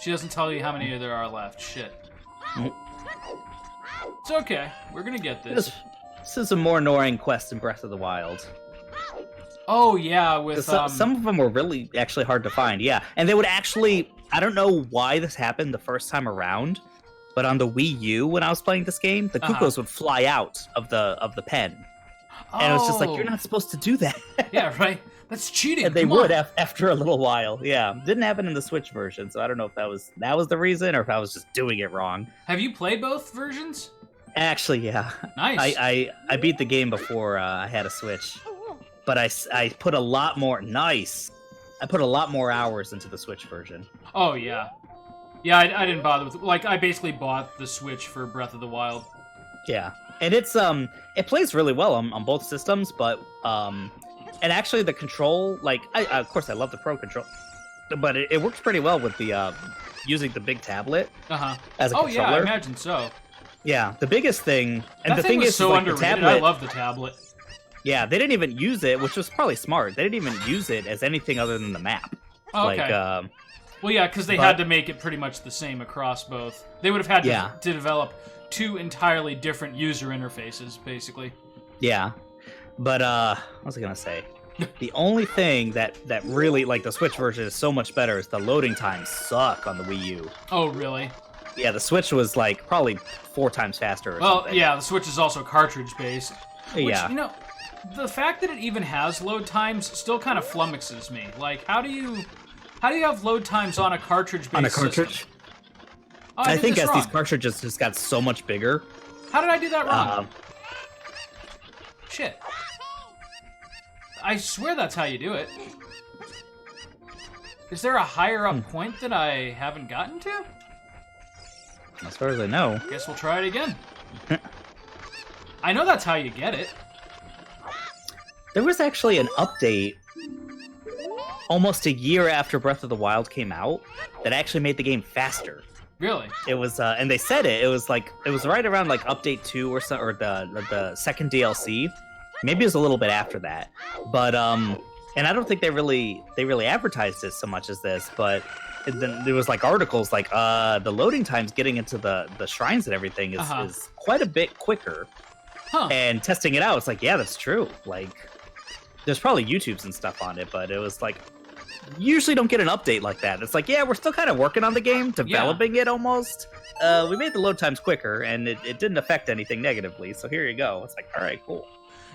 She doesn't tell you how many there are left. Shit. It's okay. We're gonna get this. This is a more annoying quest in Breath of the Wild. Oh, yeah, with... Some of them were really actually hard to find, yeah. And they would actually... I don't know why this happened the first time around, but on the Wii U, when I was playing this game, the cuckoos would fly out of the pen. And it was just like, you're not supposed to do that. Yeah, right? That's cheating. And they would after a little while, yeah. Didn't happen in the Switch version, so I don't know if that was the reason or if I was just doing it wrong. Have you played both versions? Actually, yeah. Nice. I beat the game before I had a Switch. But I put a lot more... Nice! I put a lot more hours into the Switch version. Oh, yeah. Yeah, I didn't bother with... Like, I basically bought the Switch for Breath of the Wild. Yeah. And it's, it plays really well on both systems, but, and actually the control, like, of course I love the Pro Control, but it works pretty well with the, using the big tablet as a controller. Yeah, I imagine so. Yeah, the biggest thing, and the thing is so like, underrated. The tablet, I love the tablet. Yeah, they didn't even use it, which was probably smart. They didn't even use it as anything other than the map. Oh, okay. Like, well, yeah, because they had to make it pretty much the same across both. They would have had to develop two entirely different user interfaces, basically. Yeah. But, what was I gonna say? The only thing that really, like, the Switch version is so much better is the loading times suck on the Wii U. Oh, really? Yeah, the Switch was, like, probably 4 times faster or something. Yeah, the Switch is also cartridge-based. Which, yeah. You know, the fact that it even has load times still kind of flummoxes me. Like, how do you have load times on a cartridge-based On a cartridge? system? I think as these cartridges just got so much bigger. How did I do that wrong? Shit. I swear that's how you do it. Is there a higher up point that I haven't gotten to? As far as I know. Guess we'll try it again. I know that's how you get it. There was actually an update almost a year after Breath of the Wild came out that actually made the game faster. Really? It was, and they said it was right around like update 2 or so, or the second DLC. Maybe it was a little bit after that, but and I don't think they really advertised it so much as this, but then there was like articles like the loading times getting into the shrines and everything is quite a bit quicker. And testing it out, it's like, yeah, that's true. Like, there's probably YouTubes and stuff on it, but it was like, usually don't get an update like that. It's like, yeah, we're still kind of working on the game, developing it almost. We made the load times quicker, and it didn't affect anything negatively. So here you go. It's like, all right, cool.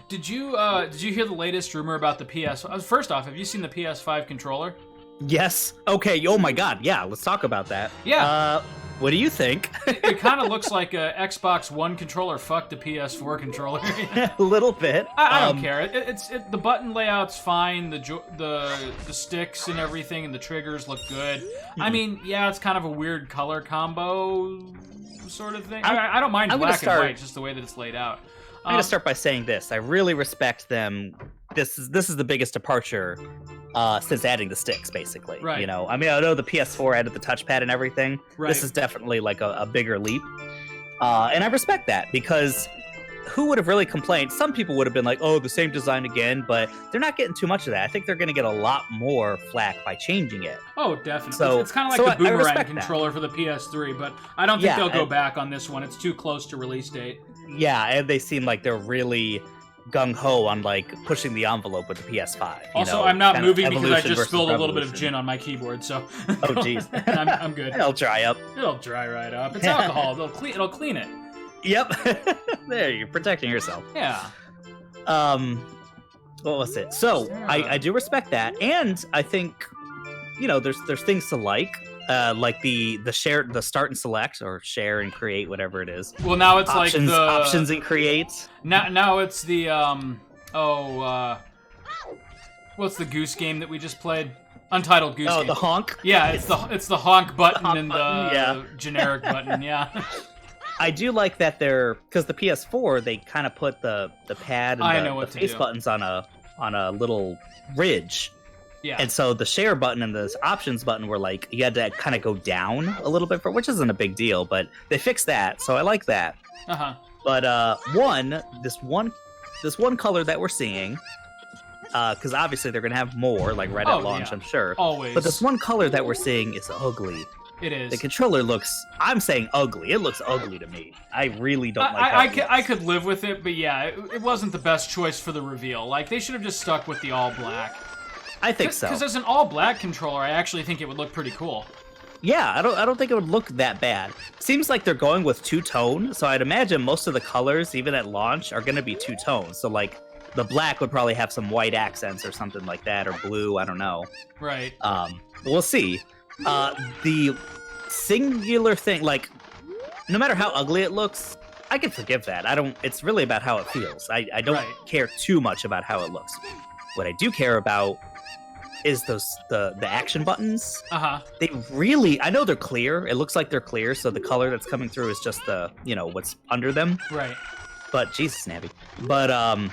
Did you hear the latest rumor about the PS? First off, have you seen the PS5 controller? Yes. Okay. Oh my God. Yeah. Let's talk about that. Yeah. What do you think? It kind of looks like a Xbox One controller fucked a PS4 controller. A little bit. I don't care. The button layout's fine. The sticks and everything and the triggers look good. I mean, yeah, it's kind of a weird color combo sort of thing. I don't mind black and white, just the way that it's laid out. I'm going to start by saying this. I really respect them. This is the biggest departure since adding the sticks, basically. Right. You know, I mean, I know the PS4 added the touchpad and everything. Right. This is definitely like a bigger leap. And I respect that because who would have really complained? Some people would have been like, oh, the same design again, but they're not getting too much of that. I think they're going to get a lot more flack by changing it. Oh, definitely. So, it's kind of like the Boomerang controller for the PS3, but I don't think they'll go back on this one. It's too close to release date. Yeah, and they seem like they're really gung-ho on like pushing the envelope with the PS5. Also, I'm not moving because I just spilled a little bit of gin on my keyboard, so oh jeez. I'm good. It'll dry up. It'll dry right up. It's alcohol. It'll clean it. Yep. There, you're protecting yourself. Yeah. What was it? So I do respect that, and I think, you know, there's things to like the share, the start and select, or share and create, whatever it is. Well, now it's options, like the options and create. Now it's the what's the goose game that we just played? Untitled Goose Game. Oh, the honk. Yeah, it's the honk button the honk and button, the generic button. Yeah. I do like that because the PS4 they kind of put the pad and the face buttons on a little ridge. Yeah. And so the share button and the options button were like, you had to kind of go down a little bit, which isn't a big deal, but they fixed that, so I like that. But this one color that we're seeing, because obviously they're gonna have more like right at launch, I'm sure. Always. But this one color that we're seeing is ugly. It is. The controller looks, I'm saying ugly. It looks ugly to me. I really don't like how I could live with it, but yeah, it wasn't the best choice for the reveal. Like, they should have just stuck with the all black. I think so. Because as an all black controller, I actually think it would look pretty cool. Yeah, I don't think it would look that bad. Seems like they're going with two-tone, so I'd imagine most of the colors, even at launch, are going to be two-tone. So, like, the black would probably have some white accents or something like that, or blue, I don't know. Right. We'll see. The singular thing, like, no matter how ugly it looks, I can forgive that. It's really about how it feels. I don't care too much about how it looks. What I do care about is the action buttons. They really, I know they're clear. It looks like they're clear, so the color that's coming through is just the, you know, what's under them. Right. But Jesus, Nabby. But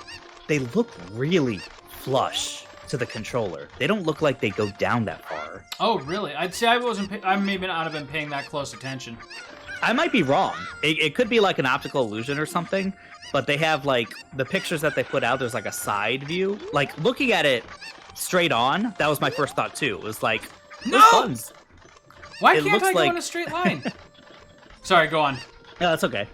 they look really flush to the controller. They don't look like they go down that far. Oh, really? I'd say I maybe not have been paying that close attention. I might be wrong. It could be like an optical illusion or something, but they have like the pictures that they put out, there's like a side view. Like looking at it straight on, that was my first thought too. It was like, no! Buttons. Why can't I go in a straight line? Sorry, go on. No, that's okay.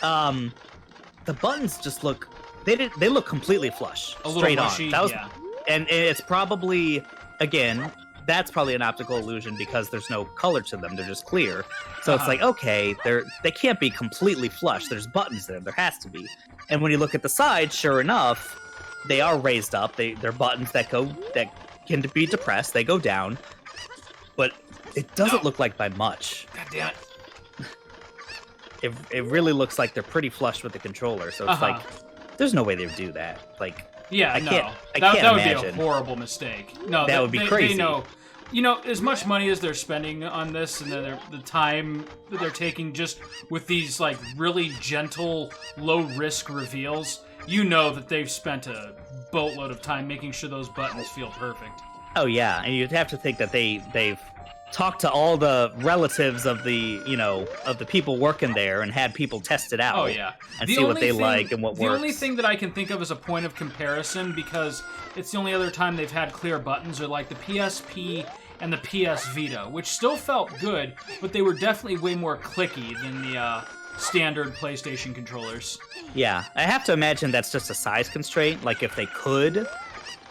The buttons just look, they look completely flush. A straight little mushy, on. yeah. And it's probably, again, that's probably an optical illusion because there's no color to them. They're just clear. So it's like, okay, they can't be completely flush. There's buttons there. There has to be. And when you look at the side, sure enough, they are raised up. They're buttons that can be depressed. They go down. But it doesn't look like by much. God damn it. It really looks like they're pretty flush with the controller. So it's like, there's no way they would do that. Like, yeah, I can't that would imagine. Be a horrible mistake. No, that would be crazy. They know, you know, as much money as they're spending on this and the time that they're taking just with these like really gentle, low risk reveals, you know that they've spent a boatload of time making sure those buttons feel perfect. Oh yeah, and you'd have to think that they've talked to all the relatives of the people working there and had people test it out. Oh yeah, and see what they like and what works. The only thing that I can think of as a point of comparison, because it's the only other time they've had clear buttons, are like the PSP and the PS Vita, which still felt good, but they were definitely way more clicky than the standard PlayStation controllers. Yeah, I have to imagine that's just a size constraint. Like if they could.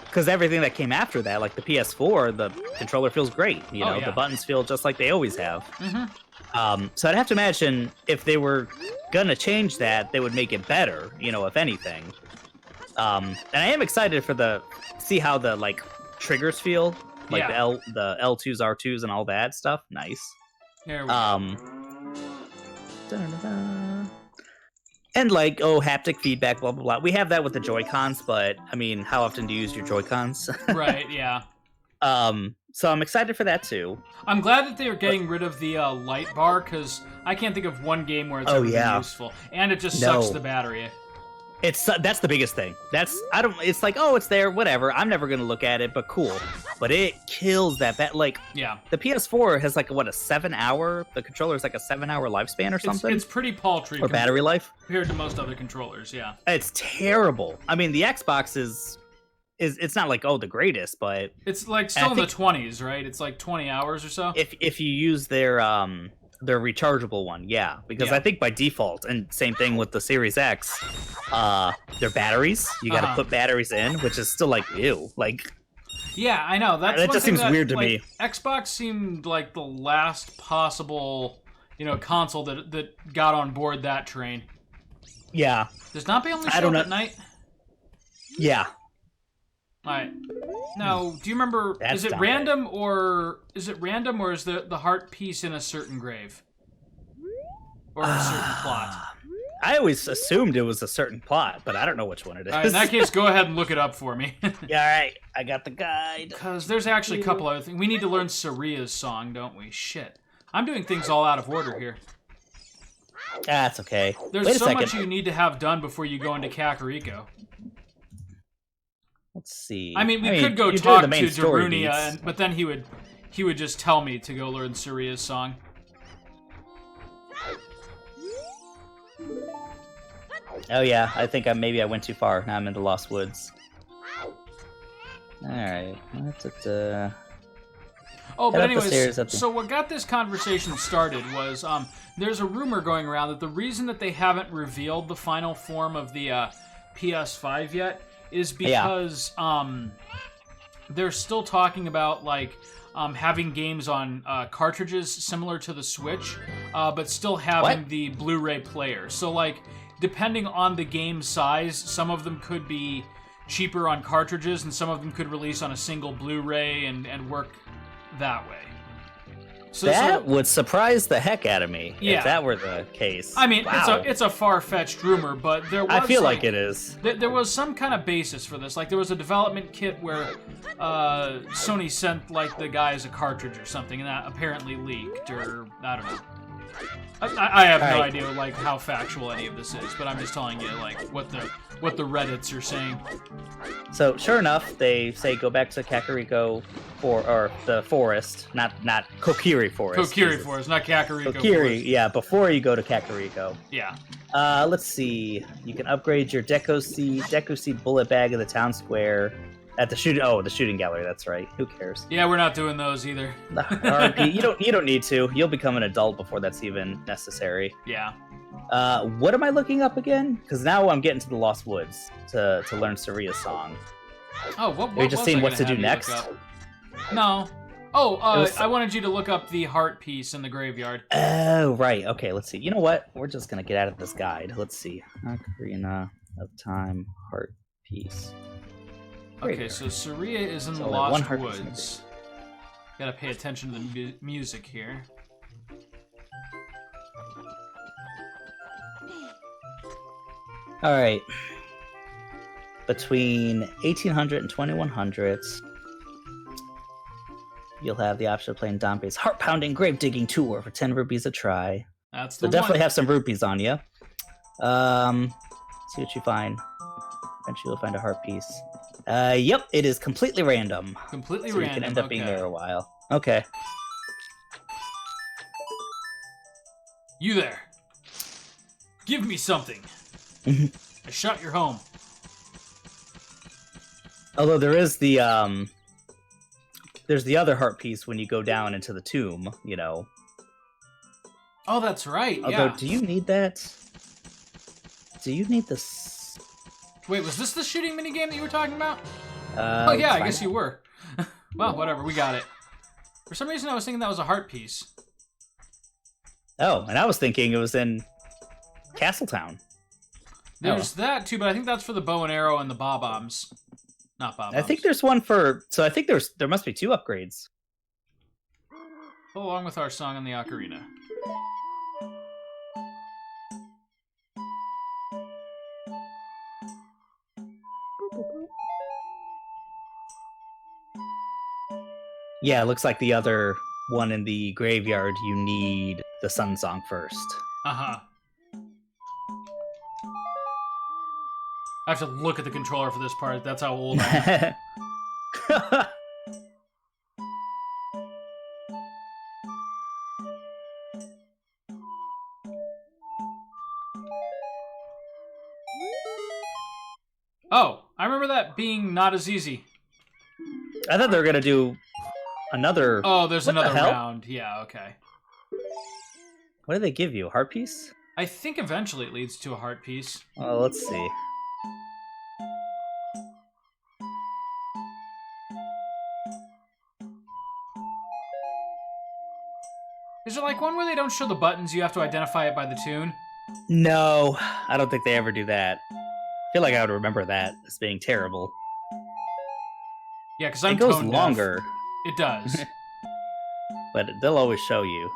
Because everything that came after that, like the PS4, the controller feels great. The buttons feel just like they always have. Mm-hmm. So I'd have to imagine if they were gonna change that, they would make it better. If anything. And I am excited for see how the like triggers feel, like the L2s, R2s, and all that stuff. Nice. There we go. And like, haptic feedback, blah, blah, blah. We have that with the Joy-Cons, but, I mean, how often do you use your Joy-Cons? Right, yeah. So I'm excited for that, too. I'm glad that they're getting rid of the light bar, because I can't think of one game where it's ever been useful. And it just sucks the battery. That's the biggest thing. It's like, it's there, whatever. I'm never going to look at it, but cool. But it kills that like, the PS4 has like, what, a 7-hour? The controller's like a 7-hour lifespan or something? It's pretty paltry. Or battery life? Compared to most other controllers, yeah. It's terrible. I mean, the Xbox is it's not like, the greatest, but... It's like still in the 20s, right? It's like 20 hours or so? If you use their rechargeable one, because I think by default, and same thing with the Series X, their batteries, you got to put batteries in, which is still like, ew, like... Yeah, I know. That just seems weird to me. Xbox seemed like the last possible, console that got on board that train. Yeah. Does not be only show up at night? Yeah. Alright. Now, do you remember, is it random or is the heart piece in a certain grave? Or a certain plot? I always assumed it was a certain plot, but I don't know which one it is. Alright, in that case, go ahead and look it up for me. Yeah, alright. I got the guide. Because there's actually a couple other things. We need to learn Saria's song, don't we? Shit. I'm doing things all out of order here. That's okay. There's so much you need to have done before you go into Kakariko. Let's see. I mean, we could go talk to Darunia, but then he would just tell me to go learn Saria's song. Oh yeah, I think maybe I went too far. Now I'm in the Lost Woods. Alright. Oh, but anyways, so what got this conversation started was there's a rumor going around that the reason that they haven't revealed the final form of the PS5 yet is because they're still talking about like having games on cartridges similar to the Switch, but still having the Blu-ray player. So like, depending on the game size, some of them could be cheaper on cartridges, and some of them could release on a single Blu-ray and work that way. So that would surprise the heck out of me if that were the case. I mean, it's a far-fetched rumor, but there was I feel like it is. There was some kind of basis for this. Like, there was a development kit where Sony sent like the guys a cartridge or something, and that apparently leaked, or I don't know. I have no idea like how factual any of this is, but I'm just telling you like what the Reddits are saying. So sure enough, they say go back to Kakariko or the forest, not Kokiri Forest. Kokiri Forest, not Kakariko Kokiri, Forest. Yeah, before you go to Kakariko. Yeah. Let's see. You can upgrade your Deku Seed bullet bag in the town square. At the shooting gallery. That's right. Who cares? Yeah, we're not doing those either. RP, you don't need to. You'll become an adult before that's even necessary. Yeah. What am I looking up again? Because now I'm getting to the Lost Woods to learn Saria's song. Oh, what Are you just seeing what to do next? No. Oh, I wanted you to look up the heart piece in the graveyard. Oh, right. Okay, let's see. You know what? We're just gonna get out of this guide. Let's see. Ocarina of Time heart piece. Okay, so Saria is in the Lost Woods. Gotta pay attention to the music here. Alright. Between 1800 and 2100, you'll have the option of playing Dompe's heart-pounding grave-digging tour for 10 rupees a try. That's the one. Definitely have some rupees on you. See what you find. Eventually you'll find a heart piece. Yep, it is completely random. Completely so random. You can end up being there a while. Okay. You there. Give me something. I shot your home. Although there is the there's the other heart piece when you go down into the tomb, you know. Oh, that's right. Although, yeah. do you need that? Do you need this? Wait, was this the shooting minigame that you were talking about? Oh yeah, I guess you were. Well, whatever, we got it. For some reason, I was thinking that was a heart piece. Oh, and I was thinking it was in Castletown. There's that too, but I think that's for the bow and arrow and the bob-ombs. Not bob-ombs. I think there's one for... So I think there must be 2 upgrades. Along with our song on the Ocarina. Yeah, it looks like the other one in the graveyard, you need the Sun Song first. Uh-huh. I have to look at the controller for this part. That's how old I am. Oh, I remember that being not as easy. I thought they were going to do another... Oh, there's another round. Yeah, okay. What do they give you? A heart piece? I think eventually it leads to a heart piece. Well, let's see. Is there like one where they don't show the buttons, you have to identify it by the tune? No, I don't think they ever do that. I feel like I would remember that as being terrible. Yeah, because I'm It goes tone longer. deaf. It does. But they'll always show you.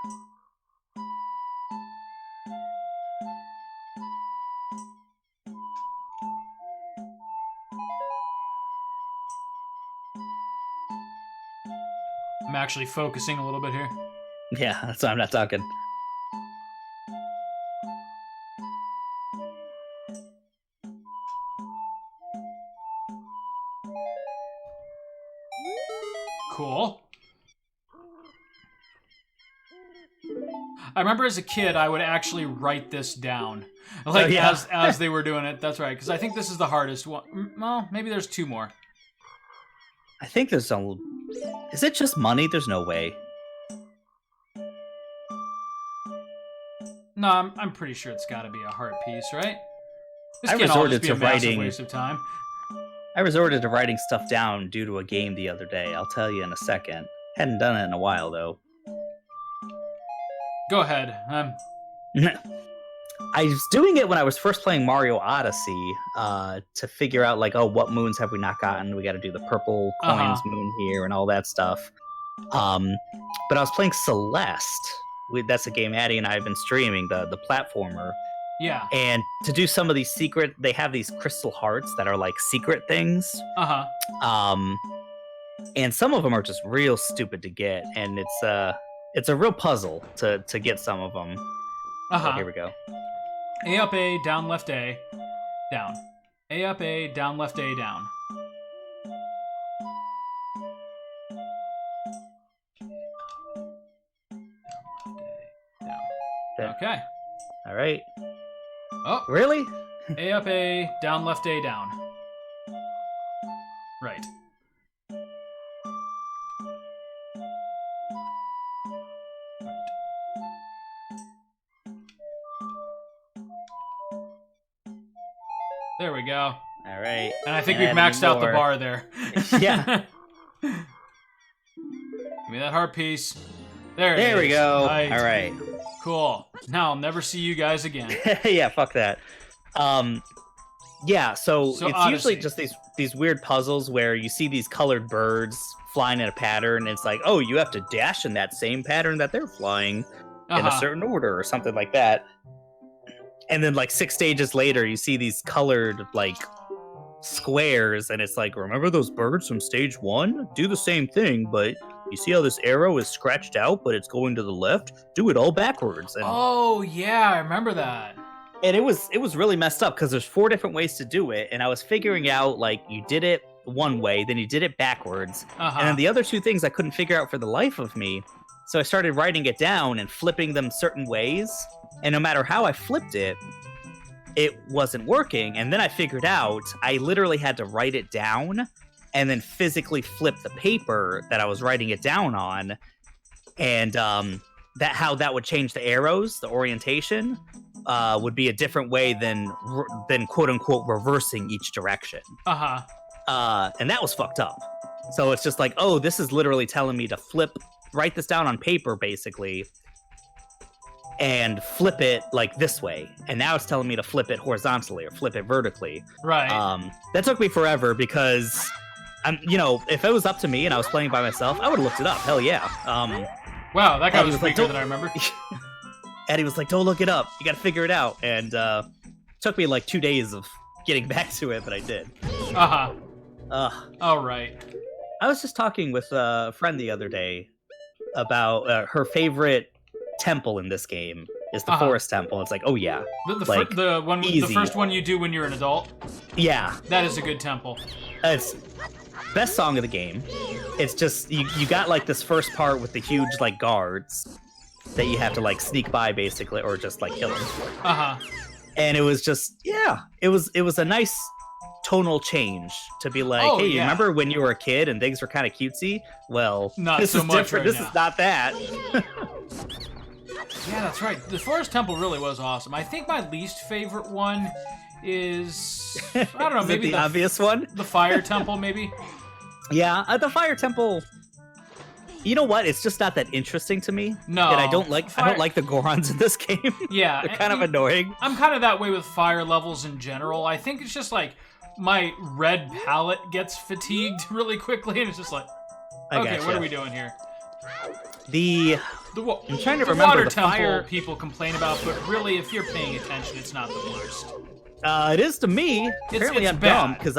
I'm actually focusing a little bit here. Yeah, that's why I'm not talking. Cool. I remember as a kid, I would actually write this down, like as they were doing it. That's right, because I think this is the hardest one. Well, maybe there's 2 more. I think there's a... Is it just money? There's no way. No, I'm pretty sure it's got to be a heart piece, right? This I can't all just resorted be to a massive writing... waste of time. I resorted to writing stuff down due to a game the other day. I'll tell you in a second. Hadn't done it in a while, though. Go ahead. I was doing it when I was first playing Mario Odyssey to figure out, like, oh, what moons have we not gotten? We got to do the purple coins moon here and all that stuff. But I was playing Celeste. That's a game Addie and I have been streaming, the platformer. Yeah. And to do some of these they have these crystal hearts that are like secret things. And some of them are just real stupid to get, and it's a real puzzle to get some of them. So here we go. A up A, down left A, down. A up A, down left A, down. Okay. All right. Oh. Really? A up A, down left A, down. Right. There we go. All right. And I think we've maxed out the bar there. Yeah. Give me that heart piece. There it is. There we go. Right. All right. Cool. Now I'll never see you guys again. Yeah, fuck that. Yeah, so it's Odyssey. usually just these weird puzzles where you see these colored birds flying in a pattern, and it's like, oh, you have to dash in that same pattern that they're flying in a certain order or something like that. And then like 6 stages later, you see these colored like squares, and it's like, remember those birds from stage 1? Do the same thing, but you see how this arrow is scratched out, but it's going to the left? Do it all backwards. And, oh yeah, I remember that. And it was really messed up because there's 4 different ways to do it, and I was figuring out like you did it one way, then you did it backwards, and then the other 2 things I couldn't figure out for the life of me. So I started writing it down and flipping them certain ways. And no matter how I flipped it, it wasn't working. And then I figured out I literally had to write it down and then physically flip the paper that I was writing it down on. And how that would change the arrows, the orientation, would be a different way than quote unquote reversing each direction. And that was fucked up. So it's just like, oh, this is literally telling me to write this down on paper, basically, and flip it like this way. And now it's telling me to flip it horizontally or flip it vertically. Right. That took me forever because, if it was up to me and I was playing by myself, I would have looked it up. Hell yeah. Wow, that guy was quicker than I remember. Eddie was like, don't look it up. You got to figure it out. And it took me like 2 days of getting back to it, but I did. All right. I was just talking with a friend the other day about her favorite temple in this game is the Forest Temple. It's like, oh yeah. The first one you do when you're an adult? Yeah. That is a good temple. It's best song of the game. It's just, you got like this first part with the huge like guards that you have to like sneak by basically, or just like kill them. And it was just, it was a nice tonal change to be like, hey, you remember when you were a kid and things were kind of cutesy? Well, not this so is much different. Right this now. Is not that. Yeah, that's right. The Forest Temple really was awesome. I think my least favorite one is, I don't know, maybe the obvious one? The Fire Temple, maybe? Yeah, the Fire Temple. You know what? It's just not that interesting to me. No, and I don't like the Gorons in this game. Yeah, they're kind of annoying. I'm kind of that way with fire levels in general. I think it's just like my red palette gets fatigued really quickly, and it's just like, okay, what are we doing here? I'm trying to remember water the temple fire people complain about, but really, if you're paying attention, it's not the worst. It is to me. Apparently, it's I'm bad. dumb because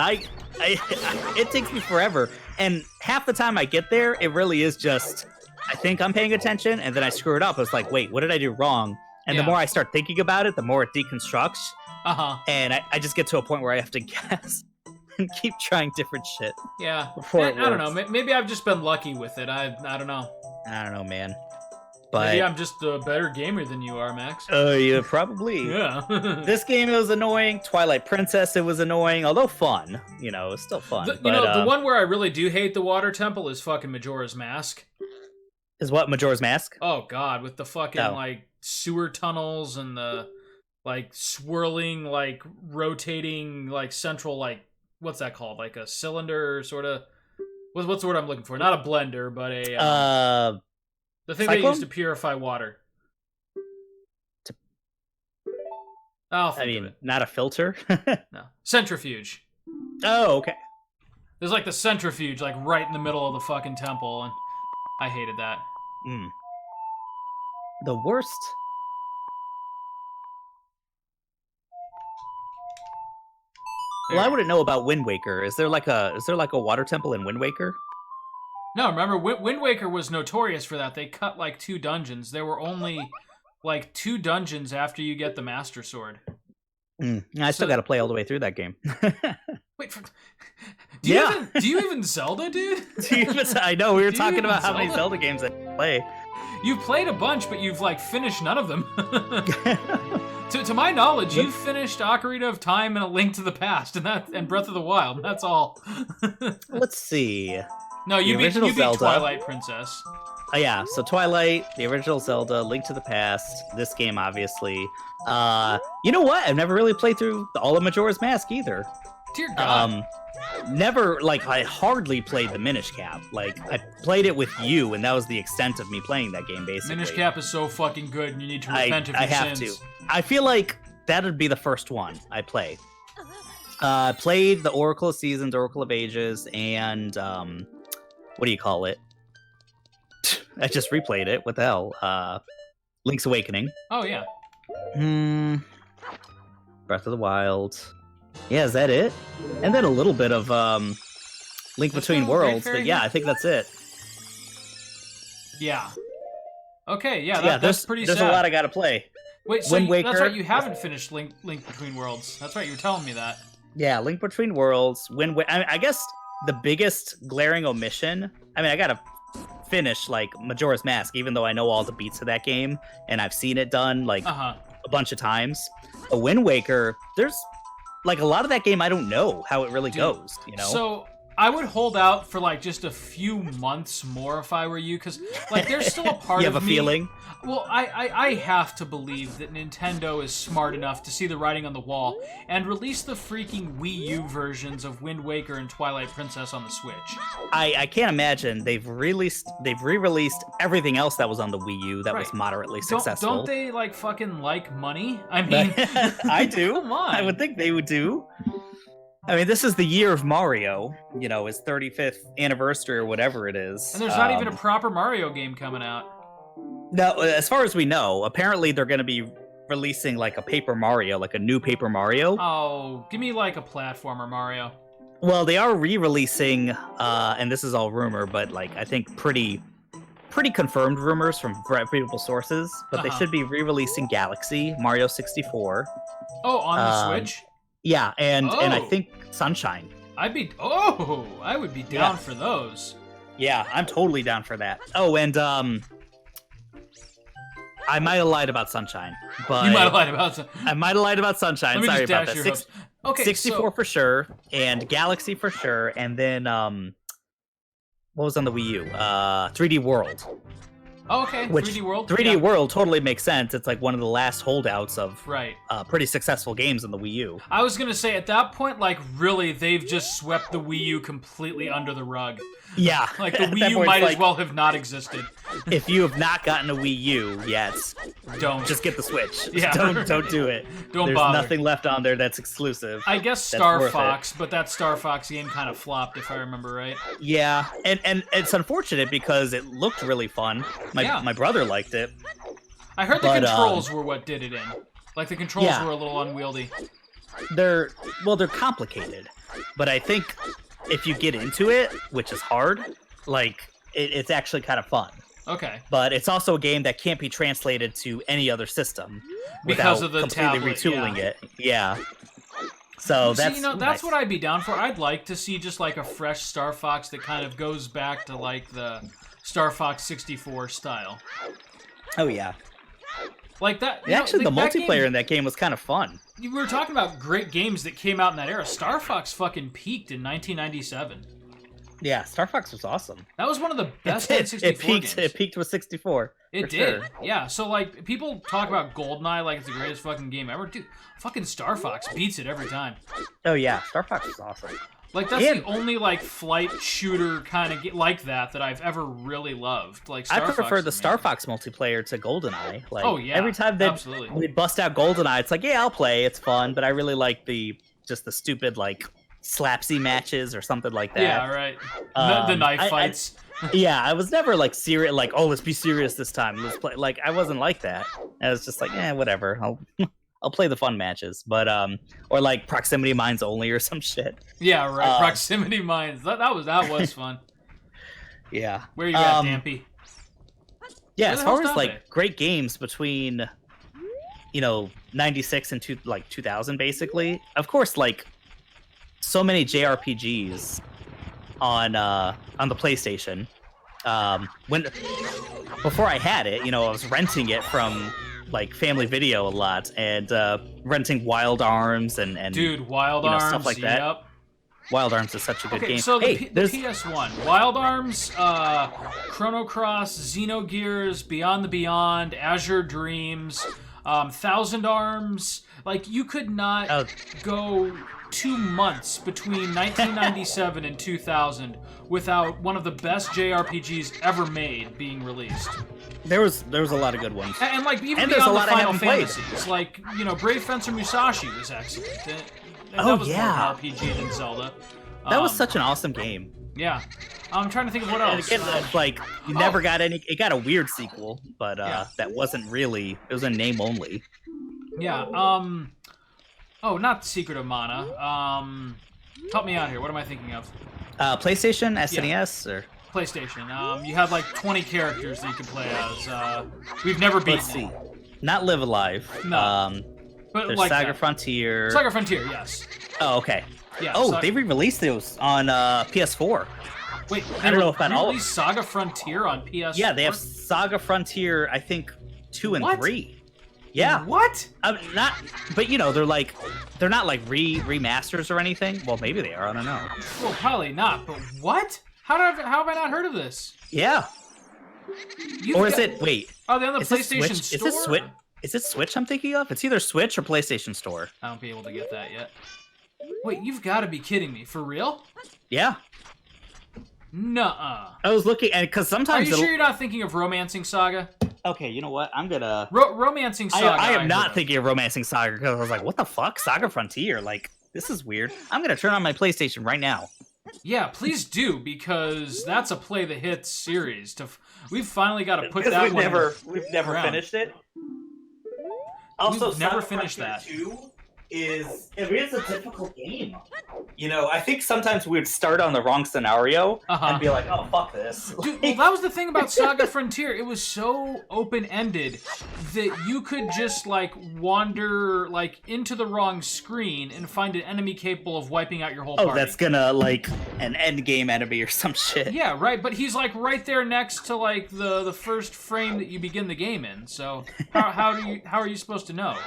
it takes me forever, and half the time I get there, it really is just I think I'm paying attention, and then I screw it up. It's like, wait, what did I do wrong? And the more I start thinking about it, the more it deconstructs. And I just get to a point where I have to guess and keep trying different shit. Yeah. I don't know. Maybe I've just been lucky with it. I don't know. I don't know, man. But maybe I'm just a better gamer than you are, Max. Yeah, probably. Yeah. This game was annoying. Twilight Princess, it was annoying, although fun. It was still fun. The one where I really do hate the water temple is fucking Majora's Mask. Is what, Majora's Mask? Oh god, with the fucking like sewer tunnels and the like swirling, like rotating, like central, like what's that called? Like a cylinder sort of. What's the word I'm looking for? Not a blender, but a the thing cyclone? they use to purify water. I'll think of it. Not a filter. No, centrifuge. Oh, okay. There's like the centrifuge, like right in the middle of the fucking temple, and I hated that. The worst. Well, I wouldn't know about Wind Waker. Is there like a water temple in Wind Waker? No, remember Wind Waker was notorious for that. They cut like 2 dungeons. There were only like 2 dungeons after you get the Master Sword. I still got to play all the way through that game. Wait, do you even Zelda, dude? I know, we were talking about how many Zelda games I play. You've played a bunch, but you've like finished none of them. To my knowledge, you've finished Ocarina of Time and A Link to the Past, and Breath of the Wild. That's all. Let's see. No, you beat Twilight Princess. Yeah, so Twilight, the original Zelda, Link to the Past, this game, obviously. You know what? I've never really played through all of Majora's Mask either. Dear God. Never, I hardly played the Minish Cap. I played it with you, and that was the extent of me playing that game, basically. Minish Cap is so fucking good, and you need to repent of your sins. I have to. I feel like that'd be the first one I play. Played the Oracle of Seasons, Oracle of Ages, and, what do you call it? I just replayed it. What the hell? Link's Awakening. Oh, yeah. Breath of the Wild. Yeah, is that it? And then a little bit of Link Between Worlds, but yeah, I think that's it. Yeah. Okay, yeah, that's pretty sad. There's a lot I gotta play. Wait, so that's right, you haven't finished Link Between Worlds. That's right, you were telling me that. Yeah, Link Between Worlds. I guess the biggest glaring omission, I got a finish like Majora's Mask, even though I know all the beats of that game and I've seen it done like a bunch of times. A Wind Waker, there's like a lot of that game I don't know how it really goes, you know? So I would hold out for like just a few months more if I were you, because like there's still a part of me... You have a feeling? Well, I have to believe that Nintendo is smart enough to see the writing on the wall and release the freaking Wii U versions of Wind Waker and Twilight Princess on the Switch. I can't imagine they've re-released everything else that was on the Wii U that was moderately successful. Don't they like fucking like money? I mean, I do. Come on. I would think they would do. I mean, this is the year of Mario, you know, his 35th anniversary or whatever it is. And there's not even a proper Mario game coming out. No, as far as we know, apparently they're going to be releasing like a Paper Mario, like a new Paper Mario. Oh, give me like a platformer Mario. Well, they are re-releasing, and this is all rumor, but like I think pretty confirmed rumors from reputable sources, but they should be re-releasing Galaxy, Mario 64. Oh, on the Switch? Yeah, and I think Sunshine. I would be down for those. Yeah, I'm totally down for that. Oh, and I might have lied about Sunshine, but you might have lied about Sunshine. I might have lied about Sunshine. Sorry about that. Okay, 64 for sure, and Galaxy for sure, and then what was on the Wii U? 3D World. Oh, okay. 3D World. 3D World totally makes sense. It's like one of the last holdouts of right. Pretty successful games on the Wii U. I was gonna say at that point, like really, they've just swept the Wii U completely under the rug. Yeah, like the Wii U might as well have not existed. If you have not gotten a Wii U yet, don't just get the Switch. Yeah, don't do it. There's nothing left on there that's exclusive. I guess Star Fox, but that Star Fox game kind of flopped, if I remember right. Yeah, and it's unfortunate because it looked really fun. My brother liked it. I heard the controls were what did it in. Like the controls were a little unwieldy. They're complicated, but I think if you get into it, which is hard, like it's actually kind of fun. Okay. But it's also a game that can't be translated to any other system because of the completely tablet, retooling it. Yeah. So that's that's nice. what I'd be down for. I'd like to see just like a fresh Star Fox that kind of goes back to like the Star Fox 64 style. Oh yeah. Like that. Actually, the multiplayer in that game was kind of fun. We were talking about great games that came out in that era. Star Fox fucking peaked in 1997. Yeah, Star Fox was awesome. That was one of the best N64 games. It peaked with 64. It did. Sure. Yeah, so like people talk about GoldenEye like it's the greatest fucking game ever. Dude, fucking Star Fox beats it every time. Oh yeah, Star Fox is awesome. Like that's the only like flight shooter kind of like that I've ever really loved. Like Star Fox prefer the Star Fox multiplayer to GoldenEye. Like every time we bust out GoldenEye, it's like I'll play, it's fun, but I really like the stupid like slapsy matches or something like that. Yeah, right. The knife fights. I was never like serious, like let's be serious this time. Let's play. Like I wasn't like that. I was just like whatever. I'll play the fun matches, but or like proximity mines only or some shit. Yeah, right. Proximity mines. That was fun. Yeah. Where you at, Dampy? Yeah, as far as like great games between 96 and 2000 basically. Of course, like so many JRPGs on the PlayStation. Before I had it, I was renting it from like Family Video a lot and renting Wild Arms and dude, Wild Arms stuff like that. Yep. Wild Arms is such a good game. So the PS1, Wild Arms, Chrono Cross, Xenogears, Beyond the Beyond, Azure Dreams, Thousand Arms. Like you could not go 2 months between 1997 and 2000 without one of the best JRPGs ever made being released. There was a lot of good ones, and like even beyond the Final Fantasies, like Brave Fencer Musashi was excellent. That was more an RPG than Zelda. That was such an awesome game. Yeah, I'm trying to think of what else. And again, like you never got any. It got a weird sequel, but that wasn't really. It was a name only. Yeah. Oh, not Secret of Mana. Help me out here. What am I thinking of? PlayStation, SNES, or PlayStation. You have like 20 characters that you can play as. We've never beaten. Let's see. Not Live Alive. No. But there's like Saga Frontier. Saga Frontier, yes. Oh, okay. Yeah. Oh, they re-released those on PS4. Wait, I don't know if at all. Released Saga Frontier on PS4? Yeah, they have Saga Frontier, I think 2 and 3. Yeah. What? Not, but they're not like remasters or anything. Well, maybe they are. I don't know. Well, probably not. But what? How have I not heard of this? Yeah. Or is it? Wait. Are they on the PlayStation Store? Is it Switch? Is it Switch I'm thinking of? It's either Switch or PlayStation Store. I won't be able to get that yet. Wait, you've got to be kidding me. For real? Yeah. Nuh-uh. I was looking, and because sometimes. Are you sure you're not thinking of Romancing Saga? Okay, you know what? I'm gonna. Romancing Saga. I am not thinking of Romancing Saga because I was like, what the fuck? Saga Frontier? Like, this is weird. I'm gonna turn on my PlayStation right now. Yeah, please do, because that's a Play the Hits series. We've finally got to put that we've one. We've never finished it. Also, we've never Saga finished Frontier that. 2 it is a difficult game. I think sometimes we would start on the wrong scenario and be like, oh, fuck this. Dude, well, that was the thing about Saga Frontier. It was so open-ended that you could just, wander, into the wrong screen and find an enemy capable of wiping out your whole party. Oh, that's gonna, an endgame enemy or some shit. Yeah, right, but he's, right there next to, the first frame that you begin the game in, so how are you supposed to know?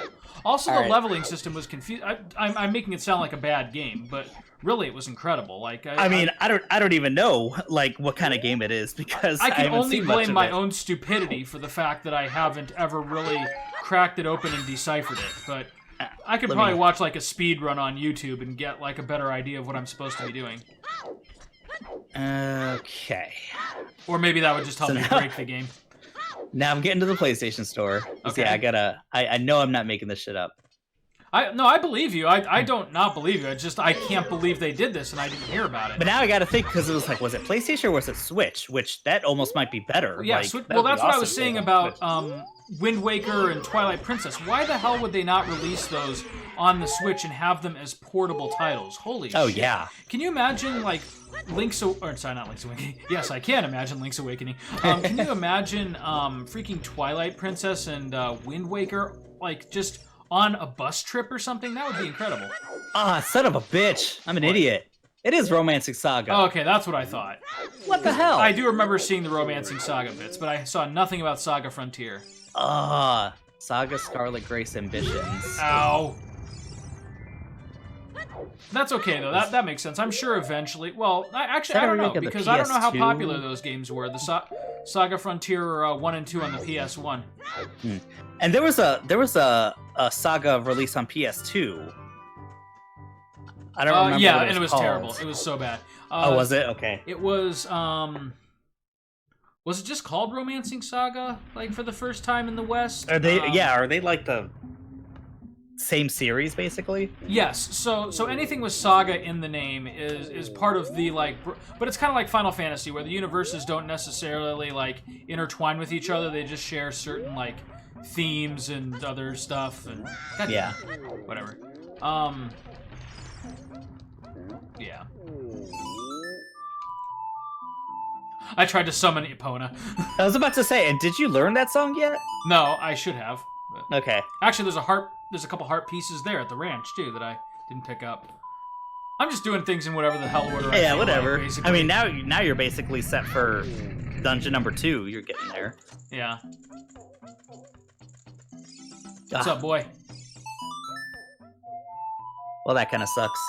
Also, the leveling system was confused. I'm making it sound like a bad game, but really, it was incredible. I don't even know what kind of game it is because I can only blame my own stupidity for the fact that I haven't ever really cracked it open and deciphered it. But I could probably watch a speed run on YouTube and get a better idea of what I'm supposed to be doing. Okay. Or maybe that would just help me break the game. Now I'm getting to the PlayStation Store. Okay. Yeah, I know I'm not making this shit up. I believe you. I don't not believe you. I can't believe they did this and I didn't hear about it. But now I gotta think because it was was it PlayStation or was it Switch? Which that almost might be better. Yeah, well, that's what I was saying about Wind Waker and Twilight Princess. Why the hell would they not release those on the Switch and have them as portable titles? Holy shit. Oh, yeah. Can you imagine, not Link's Awakening. Yes, I can imagine Link's Awakening. Can you imagine freaking Twilight Princess and Wind Waker, just on a bus trip or something? That would be incredible. Son of a bitch. I'm an idiot. It is Romancing Saga. Oh, okay, that's what I thought. What the hell? I do remember seeing the Romancing Saga bits, but I saw nothing about Saga Frontier. Saga Scarlet Grace Ambitions. Ow. That's okay, though. That makes sense. I'm sure eventually... Well, I don't know, because I don't know how popular those games were. The Saga Frontier 1 and 2 on the PS1. And there was a Saga release on PS2. I don't remember yeah, what and it was called. terrible. It was so bad. Was it? Okay. It was... Was it just called Romancing Saga, for the first time in the West? Are they? Are they the same series basically? Yes. So anything with Saga in the name is part of the but it's kind of like Final Fantasy, where the universes don't necessarily intertwine with each other. They just share certain themes and other stuff and whatever. Yeah. I tried to summon Epona. I was about to say, and did you learn that song yet? No, I should have. But... Okay. Actually, there's a couple harp pieces there at the ranch, too, that I didn't pick up. I'm just doing things in whatever the hell order I feel whatever. Basically. I mean, now you're basically set for dungeon number 2. You're getting there. Yeah. What's up, boy? Well, that kind of sucks.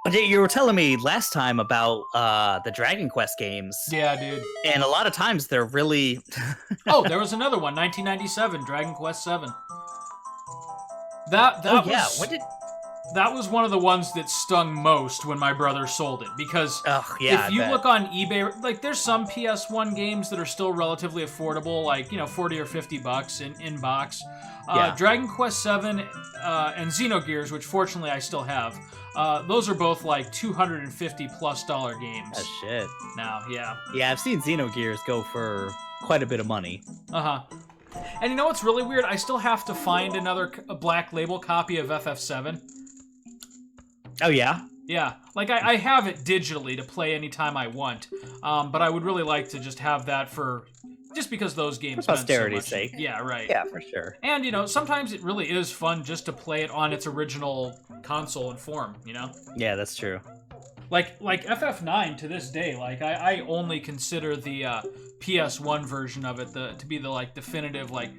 But you were telling me last time about the Dragon Quest games. Yeah, dude. And a lot of times they're really... Oh, there was another one, 1997, Dragon Quest 7. That was one of the ones that stung most when my brother sold it, because if you look on eBay, there's some PS1 games that are still relatively affordable, $40 or $50 in box. Dragon Quest 7 and Xenogears, which fortunately I still have. Those are both $250+ games. Oh shit. Now, yeah. Yeah, I've seen Xenogears go for quite a bit of money. And you know what's really weird? I still have to find a Black Label copy of FF7. Oh yeah? Yeah. I have it digitally to play anytime I want. But I would really like to just have that just because those games for posterity's sake. Yeah, right. Yeah, for sure. And, sometimes it really is fun just to play it on its original console and form, Yeah, that's true. Like FF9 to this day, like I only consider the PS1 version of it to be the like definitive like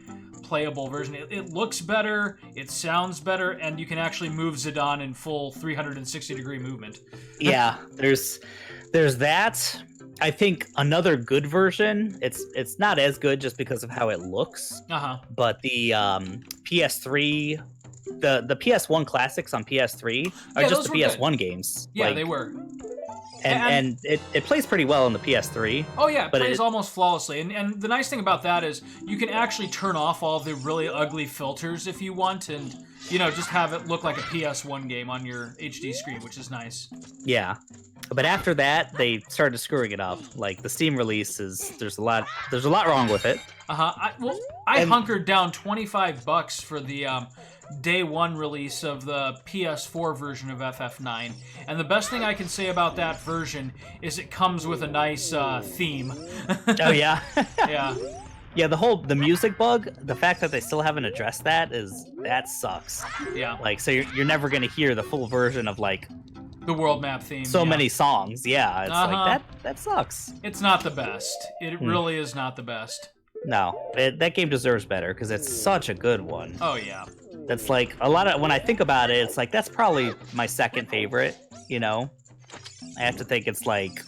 playable version. It looks better, it sounds better, and you can actually move Zidane in full 360-degree movement. Yeah, there's that. I think another good version. It's not as good just because of how it looks. But the PS3, the PS1 classics on PS3 are just the PS1 good games. Yeah, they were. And it plays pretty well on the PS3. Oh yeah, it plays almost flawlessly. And the nice thing about that is you can actually turn off all the really ugly filters if you want, and just have it look like a PS1 game on your HD screen, which is nice. Yeah. But after that, they started screwing it up. Like the Steam release there's a lot wrong with it. I hunkered down $25 for the day one release of the PS4 version of FF9, and the best thing I can say about that version is it comes with a nice theme. Oh yeah. Yeah. Yeah, the music bug, the fact that they still haven't addressed that sucks. Yeah. Like, so you're never gonna hear the full version of like the world map theme. So many songs. Yeah, it's like that sucks. It's not the best. It really is not the best. No, that game deserves better because it's such a good one. Oh yeah. That's like a lot of when I think about it, it's like that's probably my second favorite. I have to think it's like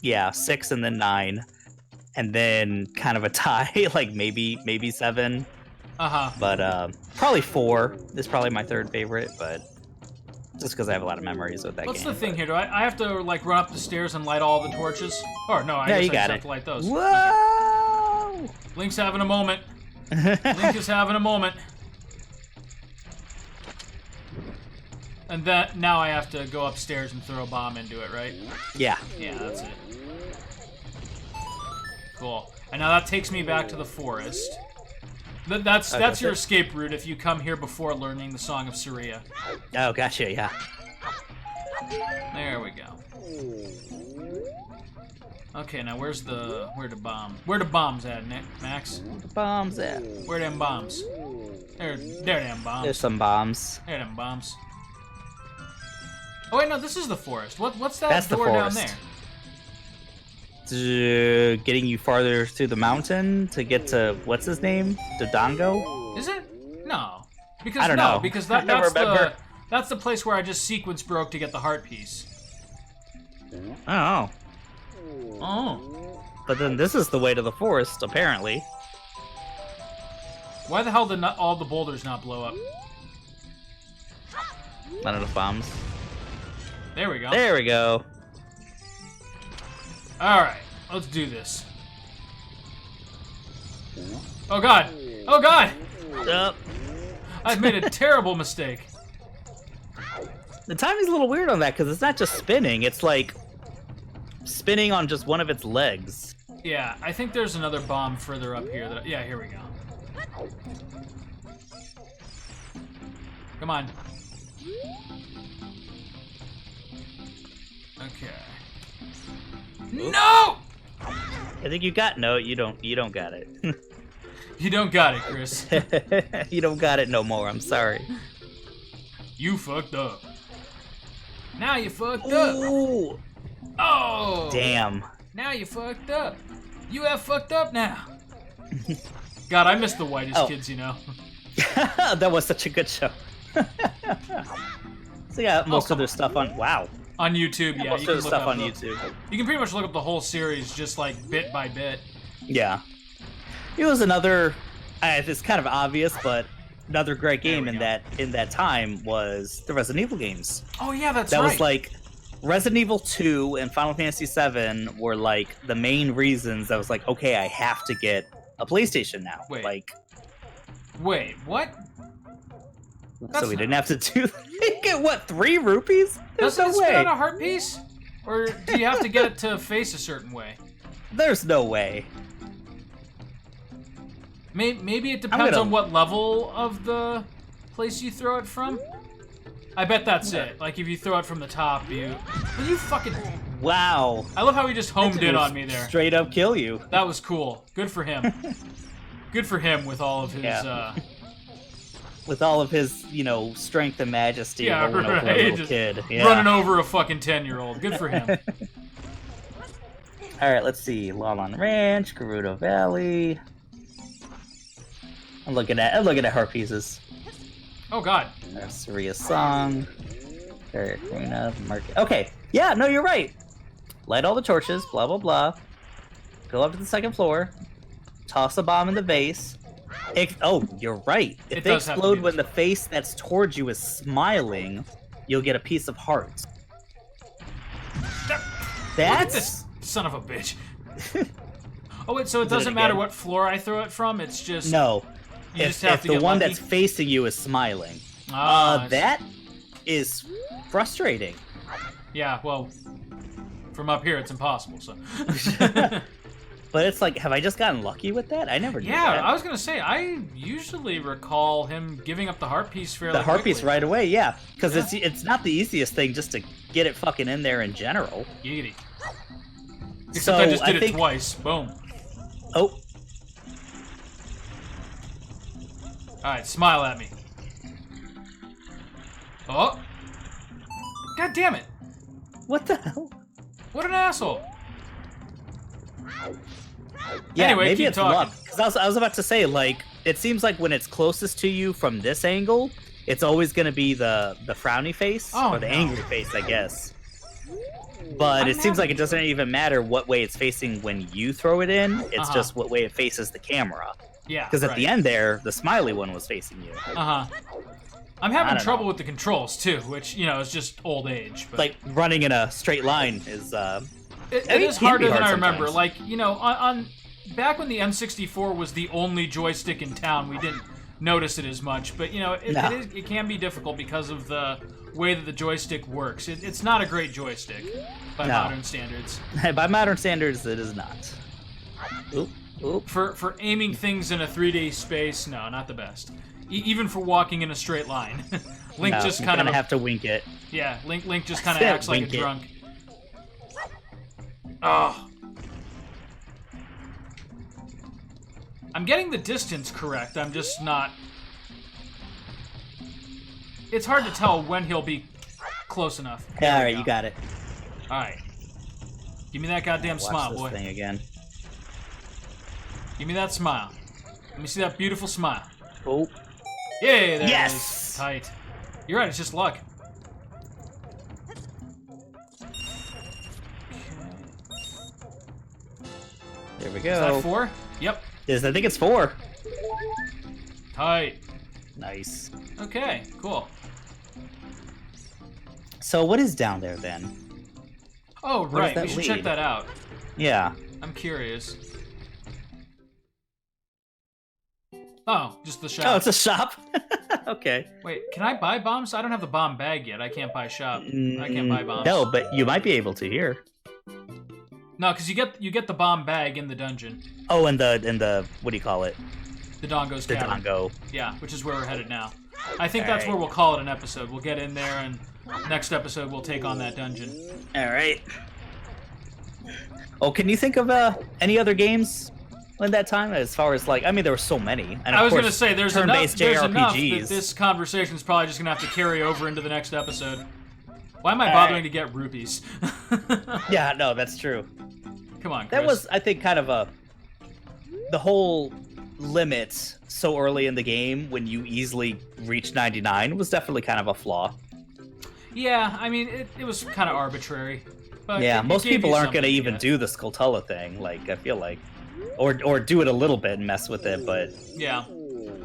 6 and then 9. And then kind of a tie, like maybe 7. But probably 4 is probably my third favorite, but just because I have a lot of memories with that game. What's the thing here? Do I have to like run up the stairs and light all the torches? Or no, I guess I just have to light those. Whoa! Okay. Link's having a moment. Link is having a moment. And now I have to go upstairs and throw a bomb into it, right? Yeah. Yeah, that's it. Cool. And now that takes me back to the forest. That's your escape route if you come here before learning the Song of Saria. Oh, gotcha, yeah. There we go. Okay, now where the bombs at, Max? Where the bombs at? Where them bombs? There them bombs. There's some bombs. There them bombs. Oh wait, no, this is the forest. What's that door down there? Getting you farther through the mountain to get to what's his name? Dodongo? Is it? No. Because I don't know. Because that's the place where I just sequence broke to get the heart piece. Oh. Oh. But then this is the way to the forest, apparently. Why the hell did all the boulders not blow up? Not enough bombs. There we go. There we go. Alright, let's do this. Oh god! Oh god! I've made a terrible mistake. The timing's a little weird on that because it's not just spinning, it's like spinning on just one of its legs. Yeah, I think there's another bomb further up here. Yeah, here we go. Come on. Okay. No! I think you got you don't got it. You don't got it, Chris. You don't got it no more, I'm sorry. You fucked up. Now you fucked Ooh. up. Oh! Damn. Now you fucked up. You have fucked up now. God, I miss the whitest kids, That was such a good show. So yeah, most of their stuff on on YouTube, yeah. Most of the stuff on YouTube. You can pretty much look up the whole series just like bit by bit. Yeah. It was another. It's kind of obvious, but another great game in that time was the Resident Evil games. Oh yeah, that was like Resident Evil 2 and Final Fantasy 7 were like the main reasons I was like, okay, I have to get a PlayStation now. Wait, what? So we didn't have to do. Get what? 3 rupees? There's no way. Doesn't it spit out a heart piece? Or do you have to get it to face a certain way? There's no way. Maybe it depends on what level of the place you throw it from. I bet that's it. Like if you throw it from the top, you fucking. Wow. I love how he just homed in on me there. Straight up kill you. That was cool. Good for him. Good for him with all of his with all of his, strength and majesty, rolling over a little kid. Yeah. Running over a fucking 10-year-old. Good for him. All right, let's see. Lawlon Ranch, Gerudo Valley. I'm looking at her pieces. Oh God. Nurseria Song. Ocarina Market. Okay. Yeah, no, you're right. Light all the torches. Blah blah blah. Go up to the second floor. Toss a bomb in the vase. Oh, you're right. If they explode when the face that's towards you is smiling, you'll get a piece of heart. That's this son of a bitch. Oh wait, so it doesn't matter what floor I throw it from. It's just no. You just have to get the one lucky? That's facing you is smiling, that is frustrating. Yeah, well, from up here it's impossible. So. But it's like, have I just gotten lucky with that? I never did that. Yeah, I was gonna say, I usually recall him giving up the heart piece fairly The heart quickly. piece right away, yeah. Because it's not the easiest thing just to get it fucking in there in general. Giggity. Except I just did it twice. Boom. Oh. Alright, smile at me. Oh. God damn it. What the hell? What an asshole. Yeah, anyway, maybe keep it's talking. luck. Because I was about to say, like, it seems like when it's closest to you from this angle, it's always going to be the frowny face, or the angry face, I guess. But it seems like it doesn't even matter what way it's facing when you throw it in. It's just what way it faces the camera. Yeah, because at the end there, the smiley one was facing you. I'm having trouble with the controls too, which is just old age. But like running in a straight line is. It is harder than I remember. Like on back when the N64 was the only joystick in town, we didn't notice it as much. But it can be difficult because of the way that the joystick works. It's not a great joystick by modern standards. By modern standards, it is not. Oop. Oop. For aiming things in a 3D space, no, not the best. Even for walking in a straight line, Link just kind of have to wink it. Yeah, Link just kind of acts like a drunk. Oh, I'm getting the distance correct. I'm just not. It's hard to tell when he'll be close enough. Yeah, all right, you got it. All right, give me that goddamn smile, boy. Thing again. Give me that smile. Let me see that beautiful smile. Oh. Yay, there yes! It is. Tight. You're right, it's just luck. There we go. Is that 4? Yep. I think it's 4. Tight. Nice. Okay, cool. So what is down there then? Oh, right. We should check that out. Yeah. I'm curious. Oh, just the shop. Oh, it's a shop? Okay. Wait, can I buy bombs? I don't have the bomb bag yet. I can't buy shop. I can't buy bombs. No, but you might be able to here. No, because you get the bomb bag in the dungeon. Oh, and the what do you call it? The Dongo's The cabin. Dongo. Yeah, which is where we're headed now. I think that's where we'll call it an episode. We'll get in there, and next episode we'll take on that dungeon. All right. Oh, can you think of any other games in that time? As far as like, I mean, there were so many. And I was going to say there's enough that JRPGs. this conversation is probably just going to have to carry over into the next episode. Why am I bothering to get rupees? Yeah, no, that's true. Come on, Chris. That was, I think, kind of the whole limit so early in the game when you easily reach 99 was definitely kind of a flaw. Yeah, I mean, it was kind of arbitrary. But yeah, most people aren't going to even do the Skulltula thing, like, I feel like. Or do it a little bit and mess with it, but... Yeah.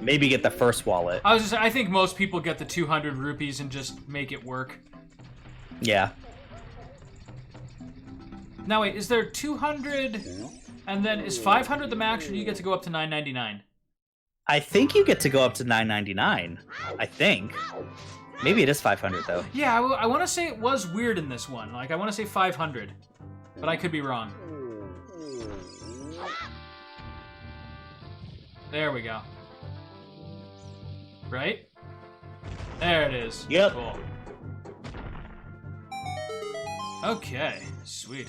Maybe get the first wallet. I think most people get the 200 rupees and just make it work. Yeah. Now wait, is there 200 and then is 500 the max, or do you get to go up to 999? I think you get to go up to 999. I think. Maybe it is 500 though. Yeah, I want to say it was weird in this one. Like I want to say 500, but I could be wrong. There we go. Right? There it is. Yep. Cool. Okay, sweet.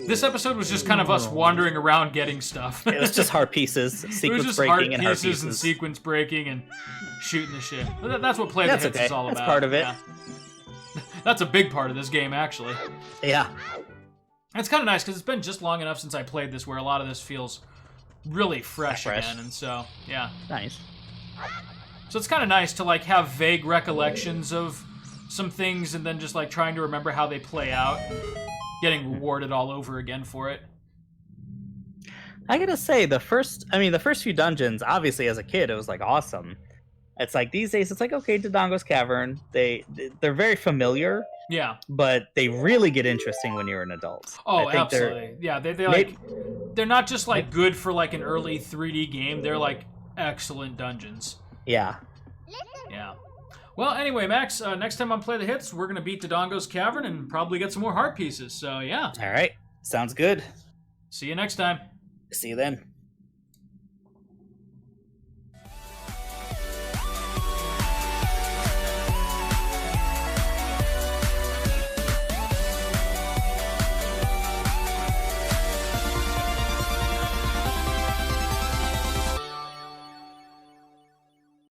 This episode was just kind of us wandering around getting stuff. It was just heart pieces, sequence breaking, and heart pieces. And sequence breaking and shooting the shit. That's what Play the Hits is all about. That's part of it. Yeah. That's a big part of this game, actually. Yeah. It's kind of nice because it's been just long enough since I played this where a lot of this feels really fresh again, and so, yeah. Nice. So it's kind of nice to, like, have vague recollections of some things and then just, like, trying to remember how they play out. Getting rewarded all over again for it. I gotta say, the first few dungeons, obviously as a kid, it was like awesome. It's like these days, it's like, okay, Dodongo's Cavern. They're very familiar. Yeah. But they really get interesting when you're an adult. Oh, absolutely. Yeah, they're not just like good for like an early 3D game. They're like excellent dungeons. Yeah. Yeah. Well, anyway, Max, next time on Play the Hits, we're going to beat Dodongo's Cavern and probably get some more heart pieces. So, yeah. All right. Sounds good. See you next time. See you then.